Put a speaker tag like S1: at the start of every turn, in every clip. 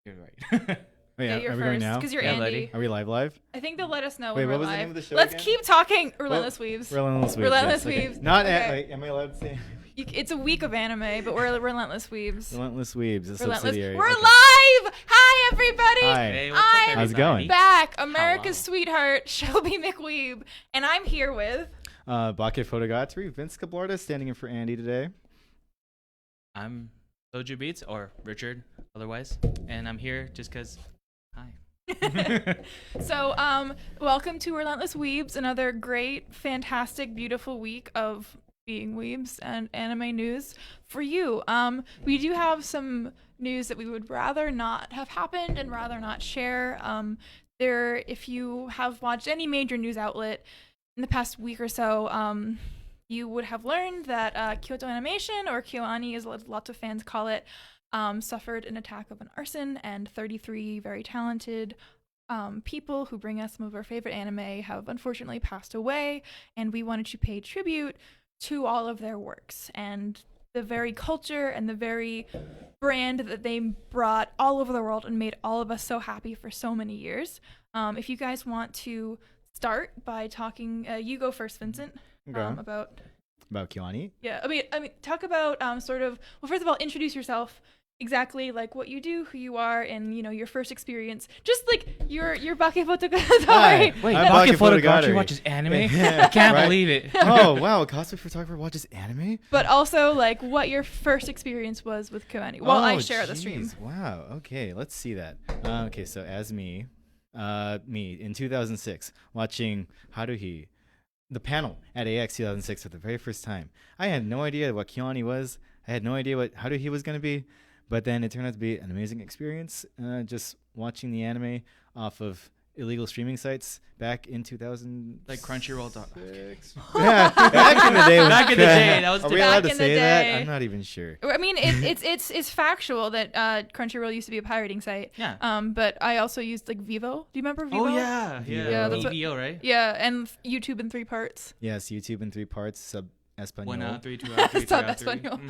S1: You're right.
S2: Oh, yeah,
S3: you're
S2: are we
S3: first
S2: going now?
S3: because you're
S1: Yeah,
S3: Andy.
S1: buddy.
S2: Are we live?
S3: I think they'll let us know
S2: Wait,
S3: when
S2: what
S3: we're
S2: was the
S3: live.
S2: name of the show
S3: Let's
S2: again?
S3: keep talking. Relentless Weaves.
S2: Relentless Weaves.
S3: Relentless
S2: yes, okay.
S3: Weaves.
S2: Not
S3: Okay.
S2: am I allowed to say
S3: It's a week of anime, but we're Relentless Weaves.
S2: Relentless Weaves, a
S3: Relentless.
S2: subsidiary.
S3: We're
S2: Okay.
S3: live. Hi everybody.
S2: Hi.
S1: Hey, what's up,
S3: I'm
S2: How's it going?
S3: back, America's
S1: Hello.
S3: sweetheart, Shelby McWeeb, and I'm here with.
S2: Bakephotogatari, Vince Cablorda, standing in for Andy today.
S1: I'm SojuBeats, or Richard, otherwise. And I'm here just because. Hi.
S3: So, welcome to Relentless Weebs, another great, fantastic, beautiful week of being weebs and anime news for you. We do have some news that we would rather not have happened and rather not share. If you have watched any major news outlet in the past week or so, you would have learned that Kyoto Animation, or KyoAni as lots of fans call it, suffered an attack of an arson, and 33 very talented people who bring us some of our favorite anime have unfortunately passed away, and we wanted to pay tribute to all of their works and the very culture and the very brand that they brought all over the world and made all of us so happy for so many years. If you guys want to start by talking, you go first, Vincent.
S2: Okay.
S3: About
S2: KyoAni.
S3: yeah, I mean, talk about sort of. Well, first of all, introduce yourself. Exactly, like what you do, who you are, and your first experience. Just like your Bakephotogatari.
S2: Hi.
S1: Wait,
S2: I'm
S1: Bakephotogatari
S2: Bakephotogatari.
S1: watches anime?
S2: Yeah,
S1: I can't
S2: right?
S1: believe it.
S2: Oh, wow, a cosplay photographer watches anime?
S3: But also like what your first experience was with KyoAni. Well, I share the stream.
S2: Jeez, wow, okay, let's see that. Okay, so as me in 2006, watching Haruhi, the panel at AX 2006 for the very first time. I had no idea what KyoAni was. I had no idea what Haruhi was going to be. But then it turned out to be an amazing experience, just watching the anime off of illegal streaming sites back in 2000.
S1: Like Crunchyroll.
S2: Yeah, back in the day.
S1: Back in the day, that was
S2: Are we
S1: different.
S2: allowed
S3: Back
S2: to
S3: in the
S2: say that?
S3: day.
S2: I'm not even sure.
S3: I mean, it's factual that Crunchyroll used to be a pirating site.
S1: Yeah.
S3: But I also used like Vivo. Do you remember Vivo?
S1: Oh, yeah.
S3: Yeah, that's what-
S1: EVO, right?
S3: Yeah, and YouTube in 3 parts.
S2: Yes, YouTube in 3 parts, sub Espanol,
S1: 1 out, 3, 2 out, 3, 3
S3: Sub
S1: out, 3.
S3: Espanol.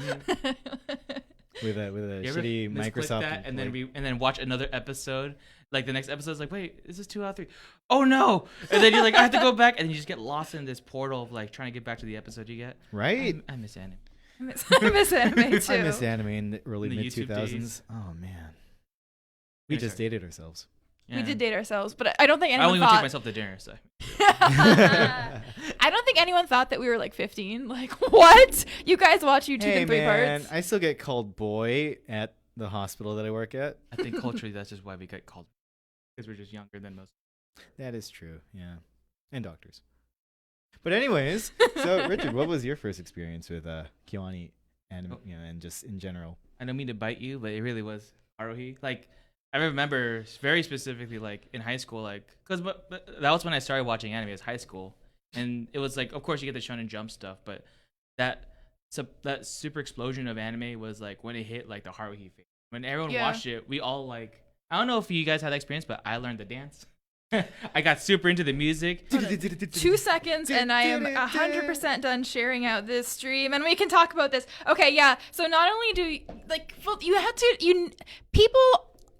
S2: with a
S1: You ever
S2: shitty
S1: misclick
S2: Microsoft
S1: that and
S2: employee.
S1: then watch another episode? Like the next episode's like, wait, is this 2 out of 3? Oh no! And then you're like, I have to go back, and then you just get lost in this portal of like trying to get back to the episode you get.
S2: Right?
S1: I miss anime.
S3: I miss anime too.
S2: I miss anime in the early
S1: In the
S2: mid
S1: YouTube
S2: 2000s.
S1: days.
S2: Oh man, we
S1: Yeah,
S2: just
S1: sorry.
S2: dated ourselves.
S3: We
S1: Yeah.
S3: did date ourselves, but I don't think
S1: I
S3: anyone
S1: only want to take
S3: thought.
S1: myself to dinner, so.
S3: I don't think anyone thought that we were like 15. Like, what? You guys watch YouTube
S2: Hey
S3: in 3
S2: man,
S3: parts?
S2: I still get called boy at the hospital that I work at.
S1: I think culturally that's just why we get called, because we're just younger than most.
S2: That is true, yeah, and doctors. But anyways, so Richard, what was your first experience with KyoAni anime, and just in general?
S1: I don't mean to bite you, but it really was Haruhi. Like, I remember very specifically, like in high school, like, because that was when I started watching anime as high school, and it was like, of course, you get the Shonen Jump stuff, but that super explosion of anime was like when it hit like the Haruhi phase. When everyone
S3: Yeah.
S1: watched it, we all like. I don't know if you guys had that experience, but I learned the dance. I got super into the music.
S3: 2 seconds, and I am 100% done sharing out this stream, and we can talk about this. Okay, yeah. So not only do you, like, well, you had to, people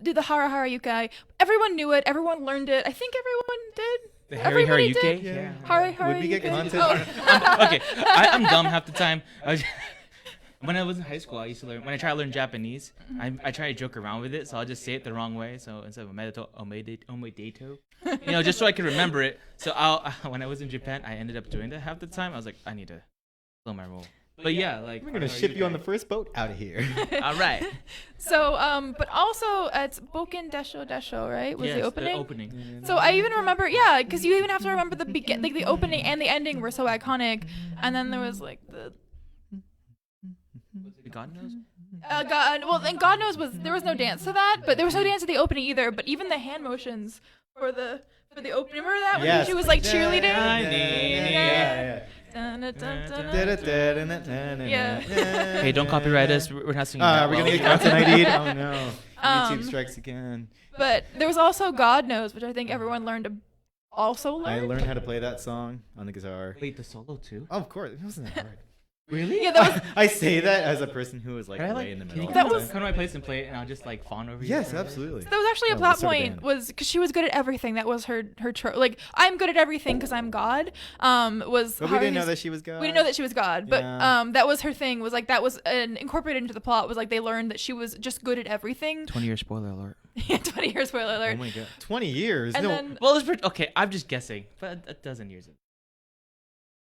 S3: did the Hara Hara Yukai. Everyone knew it. Everyone learned it. I think everyone did.
S1: The Harry
S3: Everybody
S1: Haruhi.
S3: did?
S2: Yeah.
S3: Hara Hara
S2: Would we get
S3: Yukai.
S2: content?
S3: Oh.
S1: Okay, I'm dumb half the time. When I was in high school, I used to learn. When I try to learn Japanese, I try to joke around with it, so I'll just say it the wrong way. So instead of omedeto, just so I can remember it. So when I was in Japan, I ended up doing that half the time. I was like, I need to slow my roll. But yeah, like
S2: We're gonna ship you on the first boat out of here.
S1: All right.
S3: So, but also it's Boken Desho Desho, right? Was
S1: Yes,
S3: the opening?
S1: The opening.
S3: So I even remember, yeah, because you even have to remember like the opening and the ending were so iconic, and then there was like the
S1: Was it God knows?
S3: God, well, and God knows there was no dance to that, but there was no dance to the opening either. But even the hand motions for the opening, remember that when
S2: Yes.
S3: she was like cheerleading?
S2: Yeah.
S3: Dun, dun, dun, dun, dun.
S2: Yeah.
S1: Hey, don't copyright us. We're not singing.
S2: Are
S1: that
S2: we gonna
S1: well.
S2: get content ID? Oh no!
S3: Um,
S2: YouTube strikes again.
S3: But there was also God knows, which I think everyone learned to also learn.
S2: I learned how to play that song on the guitar.
S1: Wait, the solo too?
S2: Oh, of course, it wasn't that hard.
S1: Really?
S3: Yeah, that was
S2: I say that as a person who was like
S1: Can I,
S2: way in the
S1: can you
S2: middle.
S3: That
S1: come,
S3: was-
S1: come to my place and play it, and I'll just like fawn over you?
S2: Yes, absolutely.
S3: that was actually a
S2: No,
S3: plot
S2: what sort of
S3: point
S2: band?
S3: was because she was good at everything. That was her like I'm good at everything because I'm God. Was
S2: But we didn't know
S3: Haruhi's-
S2: that she was God.
S3: We didn't know that she was God, but
S2: Yeah.
S3: that was her thing. Was like that was incorporated into the plot. Was like they learned that she was just good at everything.
S1: 20-year spoiler alert.
S3: Yeah, 20 years spoiler
S2: Oh
S3: alert.
S2: my god, 20 years.
S3: And
S2: no,
S3: then
S1: Well, okay. I'm just guessing, but a dozen years.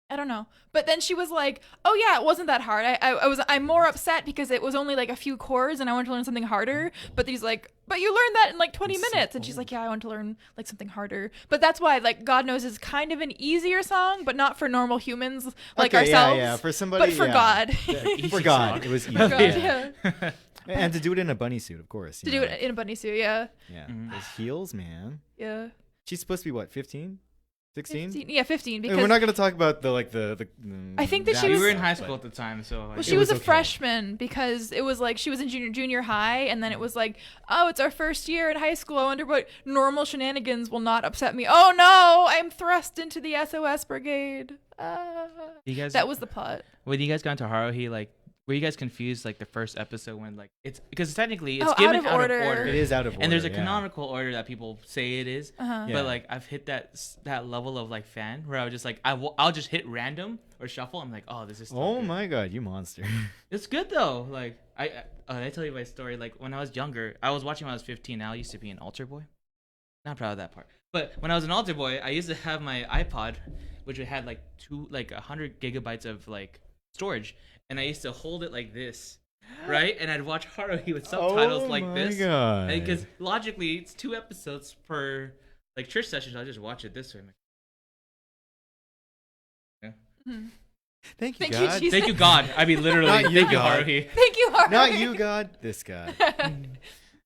S3: I don't know. But then she was like, "Oh yeah, it wasn't that hard. I'm more upset because it was only like a few chords and I wanted to learn something harder." But he's like, "But you learned that in like 20
S2: It's so
S3: minutes." And she's like, "Yeah, I want to learn like something harder." But that's why like God Knows is kind of an easier song, but not for normal humans like
S2: okay,
S3: ourselves.
S2: Yeah, for somebody.
S3: But for
S2: yeah.
S3: God.
S2: Yeah, for
S1: Easy
S2: God,
S1: song.
S2: it was easy.
S3: For God,
S2: yeah.
S3: yeah.
S2: And to do it in a bunny suit, of course.
S3: To do it in a bunny suit, yeah.
S2: Yeah,
S1: Mhm.
S2: those heels, man.
S3: Yeah.
S2: She's supposed to be what, 15, 16?
S3: 15, yeah, 15
S2: And
S3: because
S2: we're not gonna talk about the
S3: I think that she
S1: We
S3: was-
S1: were in high school at the time, so
S3: well,
S1: like,
S3: she
S2: it
S3: was a
S2: was okay.
S3: freshman because it was like she was in junior high, and then it was like, oh, it's our first year in high school. I wonder what normal shenanigans will not upset me. Oh no, I'm thrust into the SOS brigade.
S1: you guys.
S3: That was the plot.
S1: when you guys got into Haruhi, like, were you guys confused like the first episode when like it's because technically it's
S3: Oh, out
S1: given
S3: of order.
S2: It is out of order.
S1: and there's a
S2: yeah.
S1: canonical order that people say it is.
S3: Uh-huh.
S2: Yeah.
S1: But like I've hit that level of like fan where I was just like I'll just hit random or shuffle. I'm like, oh, this is.
S2: Oh my god, you monster.
S1: It's good though. Like I tell you my story. Like when I was younger, I was watching when I was 15. Now I used to be an altar boy. Not proud of that part. But when I was an altar boy, I used to have my iPod, which had like 100 gigabytes of like storage, and I used to hold it like this, right? And I'd watch Haruhi with subtitles like this.
S2: Oh my god.
S1: Because logically, it's 2 episodes per like church session. So I just watch it this way.
S3: Mhm.
S2: Thank you,
S3: Thank you,
S2: God.
S3: Jesus.
S1: Thank you, God. I mean, literally,
S2: Not you,
S1: thank you,
S2: God.
S1: Haruhi.
S3: Thank you, Harvey.
S2: Not you, God. This God.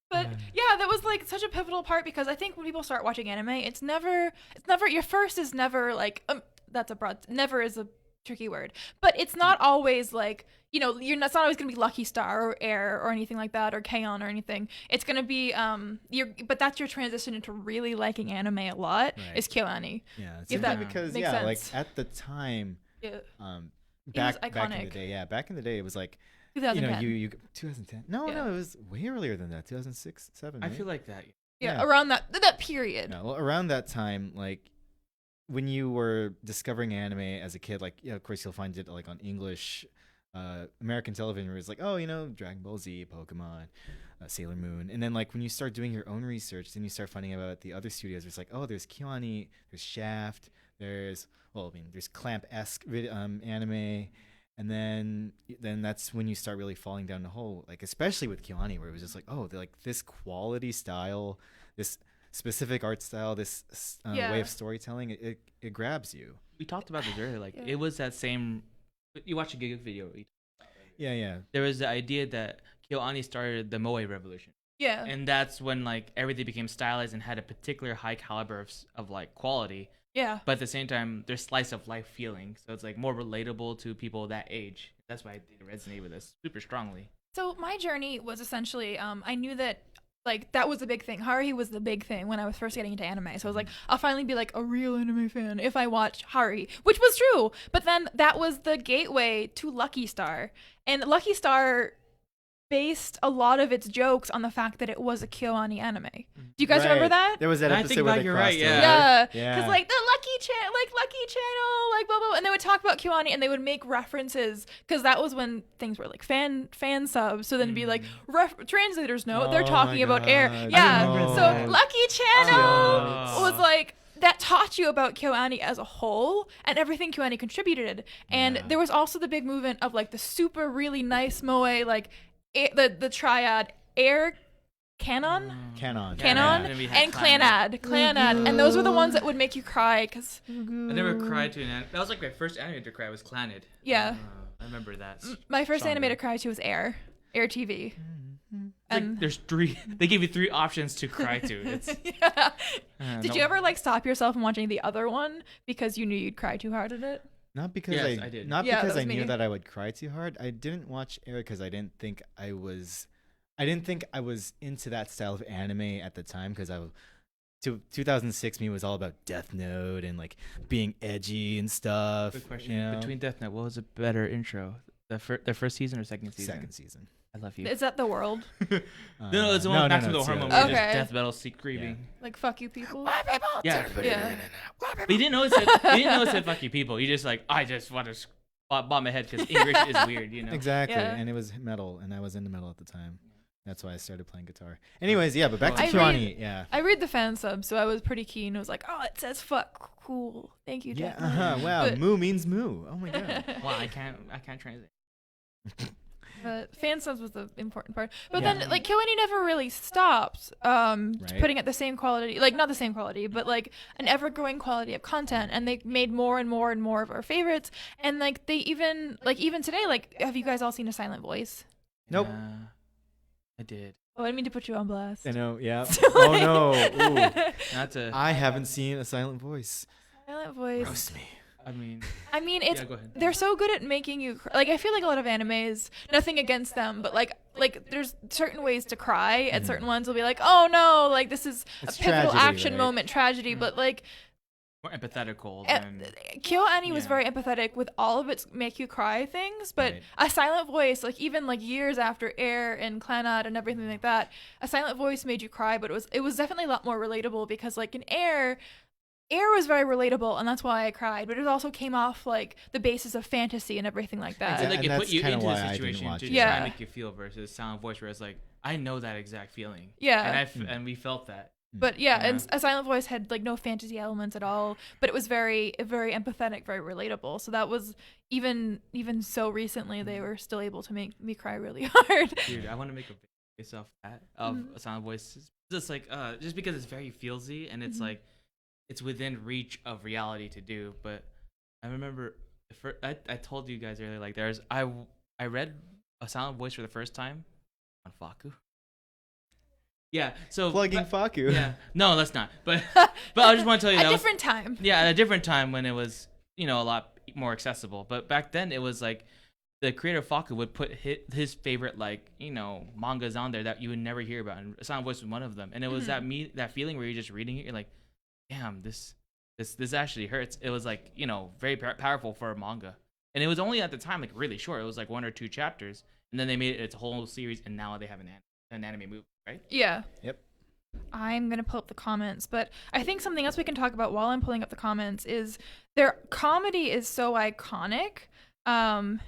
S3: But yeah, that was like such a pivotal part because I think when people start watching anime, it's never your first is never like that's a broad never is a tricky word, but it's not always like it's not always gonna be Lucky Star or Air or anything like that or K-On! Or anything. It's gonna be but that's your transition into really liking anime a lot
S2: Right.
S3: is KyoAni.
S2: Yeah, it's
S3: If that
S2: because
S3: makes
S2: like
S3: sense.
S2: at the time,
S3: Yeah,
S2: back in
S3: iconic.
S2: the day, back in the day, it was like
S3: 2010.
S2: you 2010. No,
S3: Yeah.
S2: it was way earlier than that. 2006, 7.
S1: I
S2: right?
S1: feel like that.
S3: yeah,
S2: yeah.
S3: around that period.
S2: No, well, around that time, like when you were discovering anime as a kid, like of course you'll find it like on English, American television, where it's like, oh, Dragon Ball Z, Pokemon, Sailor Moon, and then like when you start doing your own research, then you start finding out about the other studios. It's like, oh, there's KyoAni, there's Shaft, there's Clamp-esque anime. And then that's when you start really falling down the hole, like especially with KyoAni, where it was just like, oh, they're like this quality style, this specific art style, this
S3: Yeah.
S2: way of storytelling, it grabs you.
S1: We talked about this earlier. Like
S3: Yeah.
S1: it was that same. You watch a Gig video.
S2: Yeah.
S1: There was the idea that KyoAni started the Moe revolution,
S3: Yeah.
S1: and that's when like everything became stylized and had a particular high caliber of like quality.
S3: Yeah.
S1: But at the same time, there's slice of life feeling, so it's like more relatable to people that age. That's why it resonated with us super strongly.
S3: So my journey was essentially, I knew that like that was the big thing. Haruhi was the big thing when I was first getting into anime. So I was like, I'll finally be like a real anime fan if I watch Haruhi, which was true. But then that was the gateway to Lucky Star, and Lucky Star based a lot of its jokes on the fact that it was a KyoAni anime. Do you guys remember
S2: Right.
S3: that?
S2: There was that
S1: I
S2: episode
S1: think
S2: where
S1: about
S2: they
S1: you're
S2: crossed
S1: right, yeah.
S2: over.
S3: Yeah,
S2: Yeah.
S3: because like the Lucky Channel, like blah blah, and they would talk about KyoAni and they would make references because that was when things were like fan subs. So then it'd be like translators note they're
S2: Oh
S3: talking
S2: my
S3: about Air.
S2: God.
S3: Yeah,
S2: No.
S3: so Lucky Channel
S1: Oh.
S3: was like that taught you about KyoAni as a whole and everything KyoAni contributed. And
S2: Yeah.
S3: there was also the big movement of like the super really nice moe, like the triad Air. Canon
S2: Canon.
S3: and
S1: we had
S3: Clanad, and those were the ones that would make you cry because
S1: I never cried to an anime. That was like my first anime to cry was Clanid.
S3: Yeah.
S1: I remember that.
S3: my first
S1: Stronger.
S3: anime to cry to was Air TV.
S1: It's
S3: And
S1: like there's 3. They give you 3 options to cry to. It's,
S3: yeah. Did
S1: no-
S3: you ever like stop yourself from watching the other one because you knew you'd cry too hard at it?
S2: Not because
S1: Yes, I did.
S2: Not
S3: Yeah,
S2: because
S3: that
S2: I
S3: was
S2: knew
S3: me.
S2: that I would cry too hard. I didn't watch Air because I didn't think I was into that style of anime at the time because 2006 me was all about Death Note and like being edgy and stuff.
S1: Good question.
S2: You know?
S1: Between Death Note, what was a better intro? The first season or second season?
S2: Second season.
S1: I love you.
S3: Is that the world?
S1: No, it's the one back to the
S2: it's
S1: hormone
S2: the
S1: where
S2: other
S1: just
S3: Okay.
S1: death metal screaming.
S3: Like fuck you people.
S1: Yeah.
S3: Yeah.
S1: But you didn't know it said fuck you people. You just like, I just want to bob my head because English is weird, you know?
S2: Exactly,
S3: Yeah.
S2: and it was metal, and I was into metal at the time. That's why I started playing guitar. Anyways, yeah, but back to
S3: I
S2: KyoAni. Yeah.
S3: I read the fan sub, so I was pretty keen. I was like, oh, it says fuck. Cool. Thank you,
S2: Yeah.
S3: Death Note.
S2: Wow.
S3: But-
S2: Moo means moo. Oh my god.
S1: Wow, I can't translate.
S3: But fan subs was the important part. But
S2: Yeah.
S3: then, like, KyoAni never really stopped putting out the same quality, like, not the same quality, but, like, an ever-growing quality of content. And they made more and more and more of our favorites. And, like, they even today, like, have you guys all seen A Silent Voice?
S2: Nope.
S1: I did.
S3: Oh, I didn't mean to put you on blast.
S2: I know. Yeah.
S3: So,
S2: Oh
S3: like-
S2: no. Ooh.
S1: Not to.
S2: I haven't seen A Silent Voice.
S3: Silent Voice.
S2: Roast me.
S1: I mean,
S3: It's
S1: yeah, go ahead.
S3: they're so good at making you like I feel like a lot of animes, nothing against them, but like there's certain ways to cry and certain ones will be like, oh no, like this is
S2: It's
S3: a pivotal
S2: tragedy,
S3: action
S2: right?
S3: moment, tragedy, but like
S1: More empathetical
S3: uh,
S1: than.
S3: KyoAni was
S1: Yeah.
S3: very empathetic with all of its make you cry things, but
S2: Right.
S3: A Silent Voice, like even like years after Air and Clannad and everything like that, A Silent Voice made you cry, but it was definitely a lot more relatable because like in Air was very relatable, and that's why I cried. But it also came off like the basis of fantasy and everything like that.
S1: It's like
S2: and
S1: it put
S2: that's
S1: you
S2: kinda
S1: into
S2: why
S1: the
S2: I didn't
S1: situation
S2: watch
S1: to
S2: it.
S1: try
S3: Yeah.
S1: and make you feel versus Silent Voice, where it's like I know that exact feeling.
S3: Yeah.
S1: and we felt that.
S3: But yeah,
S1: Yeah.
S3: and A Silent Voice had like no fantasy elements at all, but it was very empathetic, very relatable. So that was even so recently they were still able to make me cry really hard.
S1: Dude, I want to make a video based off that of A Silent Voice, just like just because it's very feelsy and it's like it's within reach of reality to do. But I remember I told you guys earlier, like I read A Silent Voice for the first time on Faku. Yeah, so
S2: Plugging Faku.
S1: Yeah, no, let's not. But I just want to tell you
S3: A
S1: that was,
S3: different time.
S1: yeah, at a different time when it was a lot more accessible. But back then it was like the creator of Faku would put his favorite mangas on there that you would never hear about, and Silent Voice was one of them. And it was that feeling where you're just reading it, you're like, damn, this actually hurts. It was like very powerful for a manga, and it was only at the time like really short. It was like 1 or 2 chapters, and then they made it its whole series, and now they have an anime movie, right?
S3: Yeah.
S2: Yep.
S3: I'm going to pull up the comments, but I think something else we can talk about while I'm pulling up the comments is their comedy is so iconic.
S2: Right.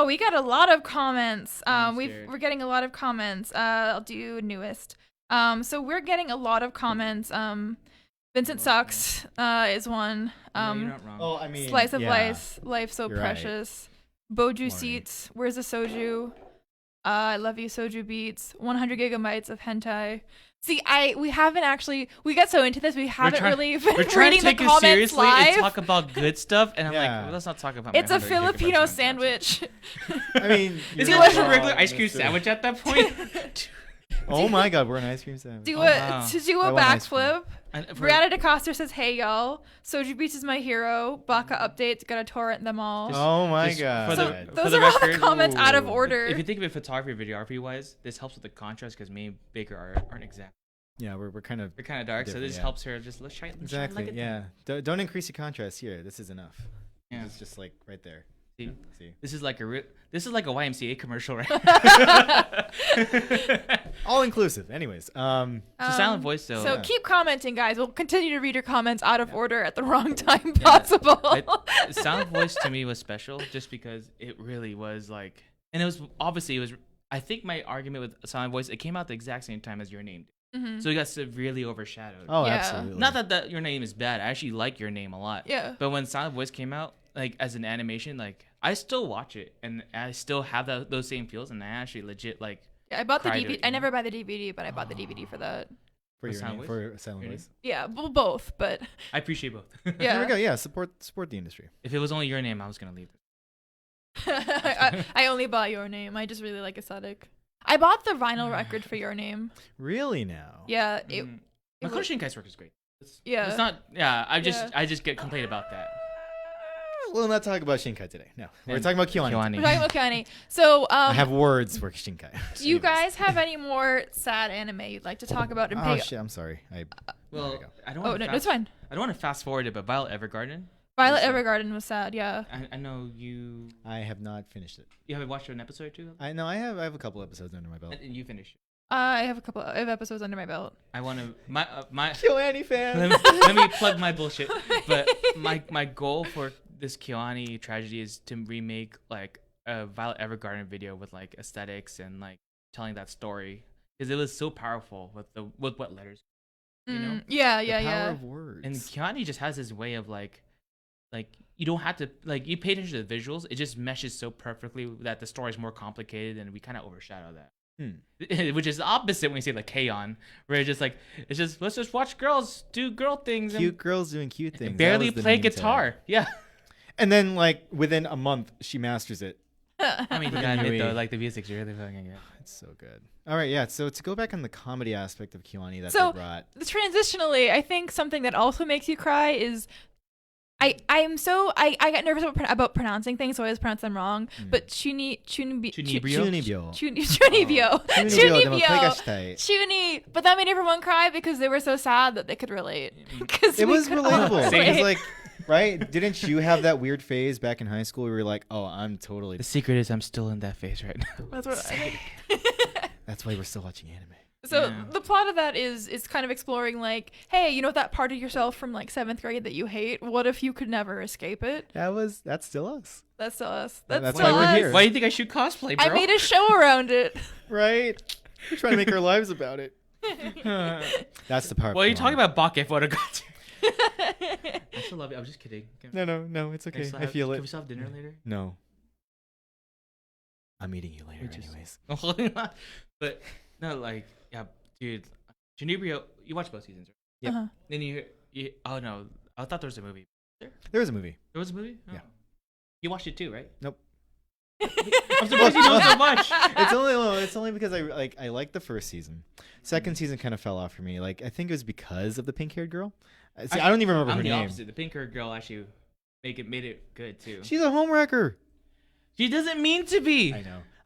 S3: We got a lot of comments.
S1: I'm
S3: We're
S1: scared.
S3: getting a lot of comments. I'll do newest. So we're getting a lot of comments. Vincent Sucks is one.
S1: No, you're not wrong.
S2: Oh, I mean,
S3: Slice of
S2: yeah.
S3: life so
S2: You're right.
S3: precious. Boju
S2: Lauren.
S3: Seats, where's the soju? I love you, SojuBeats. 100 gigabytes of hentai. See, we got so into this, we haven't really been
S1: We're trying
S3: reading
S1: to take
S3: the
S1: it
S3: comments
S1: seriously
S3: live.
S1: and talk about good stuff, and I'm
S2: Yeah.
S1: like, well, let's not talk about.
S3: It's
S1: my
S3: a
S1: 100 gigabytes
S3: Filipino
S1: of
S3: sandwich.
S2: I mean,
S1: Is
S2: you're
S1: it just a
S2: wrong,
S1: regular ice cream
S2: Mr.
S1: sandwich at that point?
S2: Oh my god, we're an ice cream sandwich.
S3: Do
S1: Oh,
S3: a
S1: wow.
S3: to do
S2: I
S3: a
S2: want ice cream.
S3: backflip.
S1: And for-
S3: Brianna DeCosta says, "Hey y'all, SojuBeats is my hero. Baka updates, gotta torrent them all."
S2: Oh my
S1: Just
S2: god.
S1: for
S3: so
S1: the-
S3: those
S1: the
S3: are all the
S1: record-
S3: comments out of
S2: Ooh.
S3: order.
S1: If you think of it photography, videography wise, this helps with the contrast because me and Baker aren't exact.
S2: Yeah, we're kind of
S1: We're kind of dark, so
S2: Different,
S1: this
S2: yeah.
S1: helps her just let's shine
S2: exactly.
S1: like it.
S2: Yeah, don't increase your contrast here. This is enough.
S1: Yeah.
S2: It's just like right there.
S1: See?
S2: See.
S1: This is like a YMCA commercial, right?
S2: All inclusive. Anyways,
S1: So Silent Voice, though.
S3: So
S2: Yeah.
S3: keep commenting, guys. We'll continue to read your comments out of order at the wrong time possible.
S1: Silent Voice to me was special just because it really was like, and it was I think my argument with Silent Voice, it came out the exact same time as Your Name did.
S3: Mhm.
S1: So it got severely overshadowed.
S2: oh,
S3: Yeah.
S2: absolutely.
S1: Not that Your Name is bad. I actually like Your Name a lot.
S3: Yeah.
S1: But when Silent Voice came out, like as an animation, like I still watch it and I still have those same feels, and I actually legit like.
S3: Yeah, I bought the
S1: Cried
S3: DVD.
S1: it,
S3: I
S1: you
S3: never buy the DVD, but I bought the DVD for that.
S2: for your
S1: Silent
S2: name,
S1: Voice?
S2: for Silent
S1: Your
S2: Voice.
S3: Yeah, well, both, but
S1: I appreciate both.
S3: yeah.
S2: There we go. Yeah, support the industry.
S1: If it was only Your Name, I was gonna leave it.
S3: I only bought Your Name. I just really like aesthetic. I bought the vinyl record for Your Name.
S2: Really now?
S3: Yeah, it
S1: Makoto Shinkai's work is great.
S3: Yeah.
S1: It's not. Yeah. I
S3: Yeah.
S1: just get complained about that.
S2: We'll not talk about Shinkai today. No, we're
S1: And
S2: talking about KyoAni.
S1: KyoAni.
S3: We're talking about KyoAni. So,
S2: I have words for Shinkai.
S3: do you
S2: Anyways.
S3: guys have any more sad anime you'd like to talk about? And
S2: Oh
S3: pay-
S2: shit! I'm sorry. There we
S1: Well,
S2: go.
S1: I don't.
S3: Oh,
S1: wanna
S3: no,
S1: fast,
S3: it's fine.
S1: I don't want to fast forward it, but Violet Evergarden.
S3: Violet
S1: Yes, sir.
S3: Evergarden was sad, yeah.
S1: I know you.
S2: I have not finished it.
S1: You haven't watched an episode or two.
S2: I know I have a couple episodes under my belt.
S1: And you finished.
S3: I have a couple of episodes under my belt.
S1: I want to my.
S2: KyoAni fan.
S1: let me plug my bullshit. But my goal for this KyoAni tragedy is to remake like a Violet Evergarden video with like aesthetics and like telling that story because it was so powerful with what letters, you know.
S3: Yeah,
S2: The
S3: yeah,
S2: power
S3: yeah.
S2: of words.
S1: And KyoAni just has this way of like you don't have to like you pay attention to the visuals. It just meshes so perfectly that the story is more complicated and we kind of overshadow that. Which is the opposite when you say like K-On, where it's just let's just watch girls do girl things
S2: Cute girls doing cute things.
S1: and
S2: That
S1: barely
S2: was the
S1: play
S2: meme tag.
S1: guitar. Yeah.
S2: And then like within a month, she masters it.
S1: I mean, you
S2: With
S1: gotta admit though,
S2: Yui.
S1: like the music's really fucking good.
S2: It's so good. All right, yeah. So to go back on the comedy aspect of KyoAni that
S3: So-
S2: they brought.
S3: Transitionally, I think something that also makes you cry is I get nervous about pronouncing things, so I always pronounce them wrong. But
S1: Chunibyo?
S2: Chunibyo.
S3: Chunibyo.
S2: Chunibyo.
S3: Chuni, but that made everyone cry because they were so sad that they could relate. 'Cause
S2: It
S3: we
S2: was
S3: could all
S2: relatable.
S1: Same.
S2: Because
S3: relate.
S2: like, right? Didn't you have that weird phase back in high school where you were like, oh, I'm totally.
S1: The secret is I'm still in that phase right now.
S3: That's what I
S2: That's why we're still watching anime.
S3: So
S1: Yeah.
S3: the plot of that is kind of exploring like, hey, you know that part of yourself from like 7th grade that you hate? What if you could never escape it?
S2: That's still us.
S3: That's still us.
S2: That's
S3: still
S2: why we're
S3: us.
S2: here.
S1: Why do you think I shoot cosplay, bro?
S3: I made a show around it.
S2: Right? We're trying to make our lives about it. That's the part.
S1: What are you talking about, Bakephotogatari? I still love you. I'm just kidding.
S2: No, it's
S1: Can we
S2: okay.
S1: still
S2: I
S1: have-
S2: feel
S1: Can
S2: it.
S1: we still have dinner later?
S2: No. I'm eating you later,
S1: Interesting.
S2: anyways.
S1: But no, like, yeah, dude. Chunibyo, you watched both seasons, right?
S2: Yep.
S3: Uh-huh.
S1: Then you oh no, I thought there was a movie.
S2: There was a movie.
S1: There was a movie?
S2: Yeah.
S1: Oh. You watched it too, right?
S2: Nope.
S1: I'm surprised you know so much.
S2: It's only because I liked the first season. Second season kind of fell off for me. Like I think it was because of the pink-haired girl. See, I don't even remember
S1: I'm
S2: her
S1: the
S2: name.
S1: opposite. The pink-haired girl actually made it good too.
S2: She's a homewrecker.
S1: She doesn't mean to be.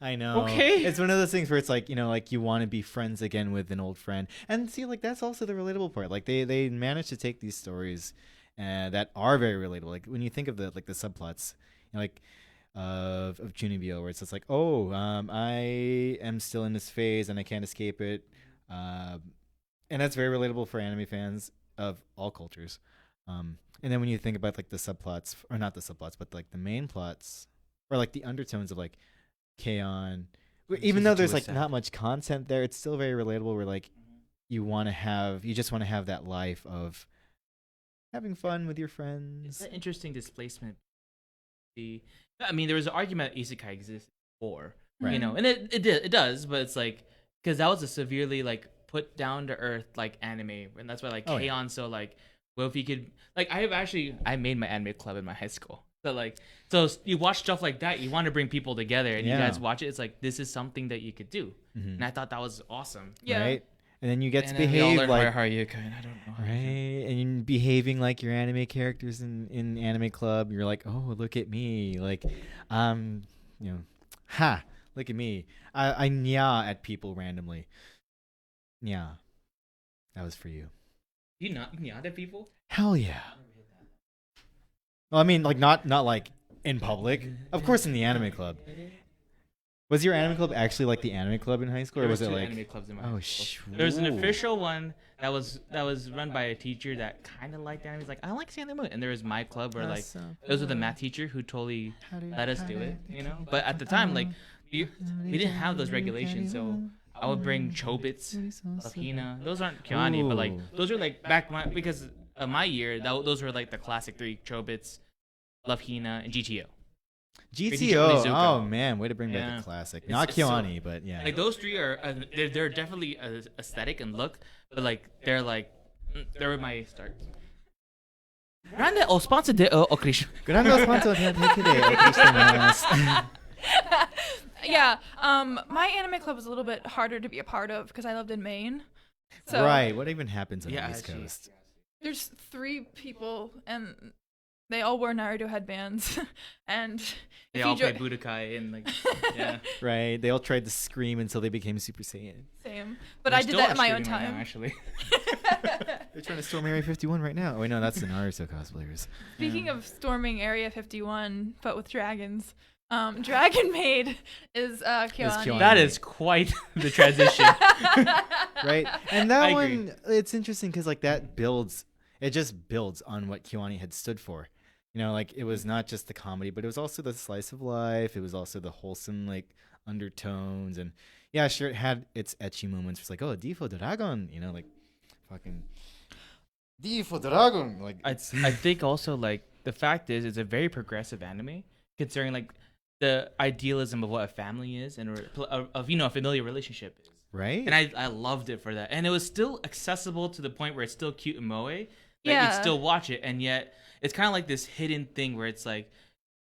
S2: I know.
S1: Okay.
S2: It's one of those things where it's like, you know, like you want to be friends again with an old friend. And see, like that's also the relatable part. Like they managed to take these stories that are very relatable. Like when you think of the subplots, you know, like of Chunibyo, where it's just like, oh, I am still in this phase and I can't escape it. And that's very relatable for anime fans of all cultures. And then when you think about like the subplots, or not the subplots, but like the main plots, or like the undertones of like K-On, even though there's like not much content there, it's still very relatable. Where like you just want to have that life of having fun with your
S1: It's
S2: friends.
S1: an interesting displacement. I mean, there was an argument that isekai exists before,
S2: Right.
S1: you know, and it does, but it's like because that was a severely like put down to earth like anime, and that's why like
S2: Oh, yeah.
S1: K-On! So like, well, if you could like, I made my anime club in my high school. So you watch stuff like that, you want to bring people together, and
S2: Yeah.
S1: you guys watch it. It's like this is something that you could do,
S2: Mhm.
S1: and I thought that was awesome.
S3: Yeah.
S2: Right? And then you get
S1: And
S2: to
S1: then we all
S2: behave
S1: learned
S2: like
S1: Haruka, and I don't know. how to do
S2: right, and you're behaving like your anime characters in anime club. You're like, oh, look at me, like, you know, ha, look at me. I nya at people randomly. Nya, that was for you.
S1: You not at people.
S2: Hell yeah. Well, I mean, like not like in public. Of course, in the anime club. Was your anime club actually like the anime club in high school, or
S1: There
S2: was it
S1: two
S2: like?
S1: anime clubs in my
S2: Oh,
S1: high school. There's an
S2: ooh.
S1: official one that was run by a teacher that kind of liked anime. He's like, I like Sailor Moon, and there was my club where like it was with a math teacher who totally let us do it, you know. But at the time, like we didn't have those regulations, so I would bring Chobits, Lafina. Those aren't KyoAni, but like
S2: Ooh.
S1: those are like back because of my year. Those were like the classic three: Chobits, Lafina, and GTO.
S2: GTO.
S1: Mizuko.
S2: Oh man, way to bring back
S1: Yeah.
S2: a classic.
S1: It's-
S2: Not
S1: it's so-
S2: KyoAni, but yeah.
S1: Like those three are they're definitely aesthetic and look, but like they're my start. Grande o sponsor de o Okrish.
S2: Grande sponsor de today.
S3: Yeah. My anime club was a little bit harder to be a part of because I lived in Maine. So
S2: Right. What even happens on
S1: Yeah,
S2: the East
S1: actually.
S2: Coast?
S3: there's 3 people and They all wore Naruto headbands, and
S1: They
S3: if
S1: all
S3: you
S1: play
S3: jo-
S1: Budokai and like, yeah.
S2: Right. They all tried to scream until they became Super Saiyan.
S3: Same, but
S1: They're
S3: I did
S1: still
S3: that in my own
S1: streaming right
S3: time.
S1: now, actually.
S2: They're trying to storm Area 51 right now. Oh, wait, no, that's the Naruto cosplayers.
S3: Speaking of storming Area 51, but with dragons, Dragon Maid is KyoAni.
S2: KyoAni.
S1: That is quite the transition.
S2: Right. And that
S1: I agree.
S2: one, it's interesting because like that builds, it just builds on what KyoAni had stood for. You know, like it was not just the comedy, but it was also the slice of life. It was also the wholesome like undertones, and yeah, sure, it had its ecchi moments. It's like, oh, Difo Dragon, you know, like fucking Difo Dragon. Like
S1: I think also like the fact is it's a very progressive anime considering like the idealism of what a family is and of a familiar relationship is.
S2: right.
S1: And I loved it for that. And it was still accessible to the point where it's still cute and moe. That
S3: Yeah.
S1: you'd still watch it, and yet it's kind of like this hidden thing where it's like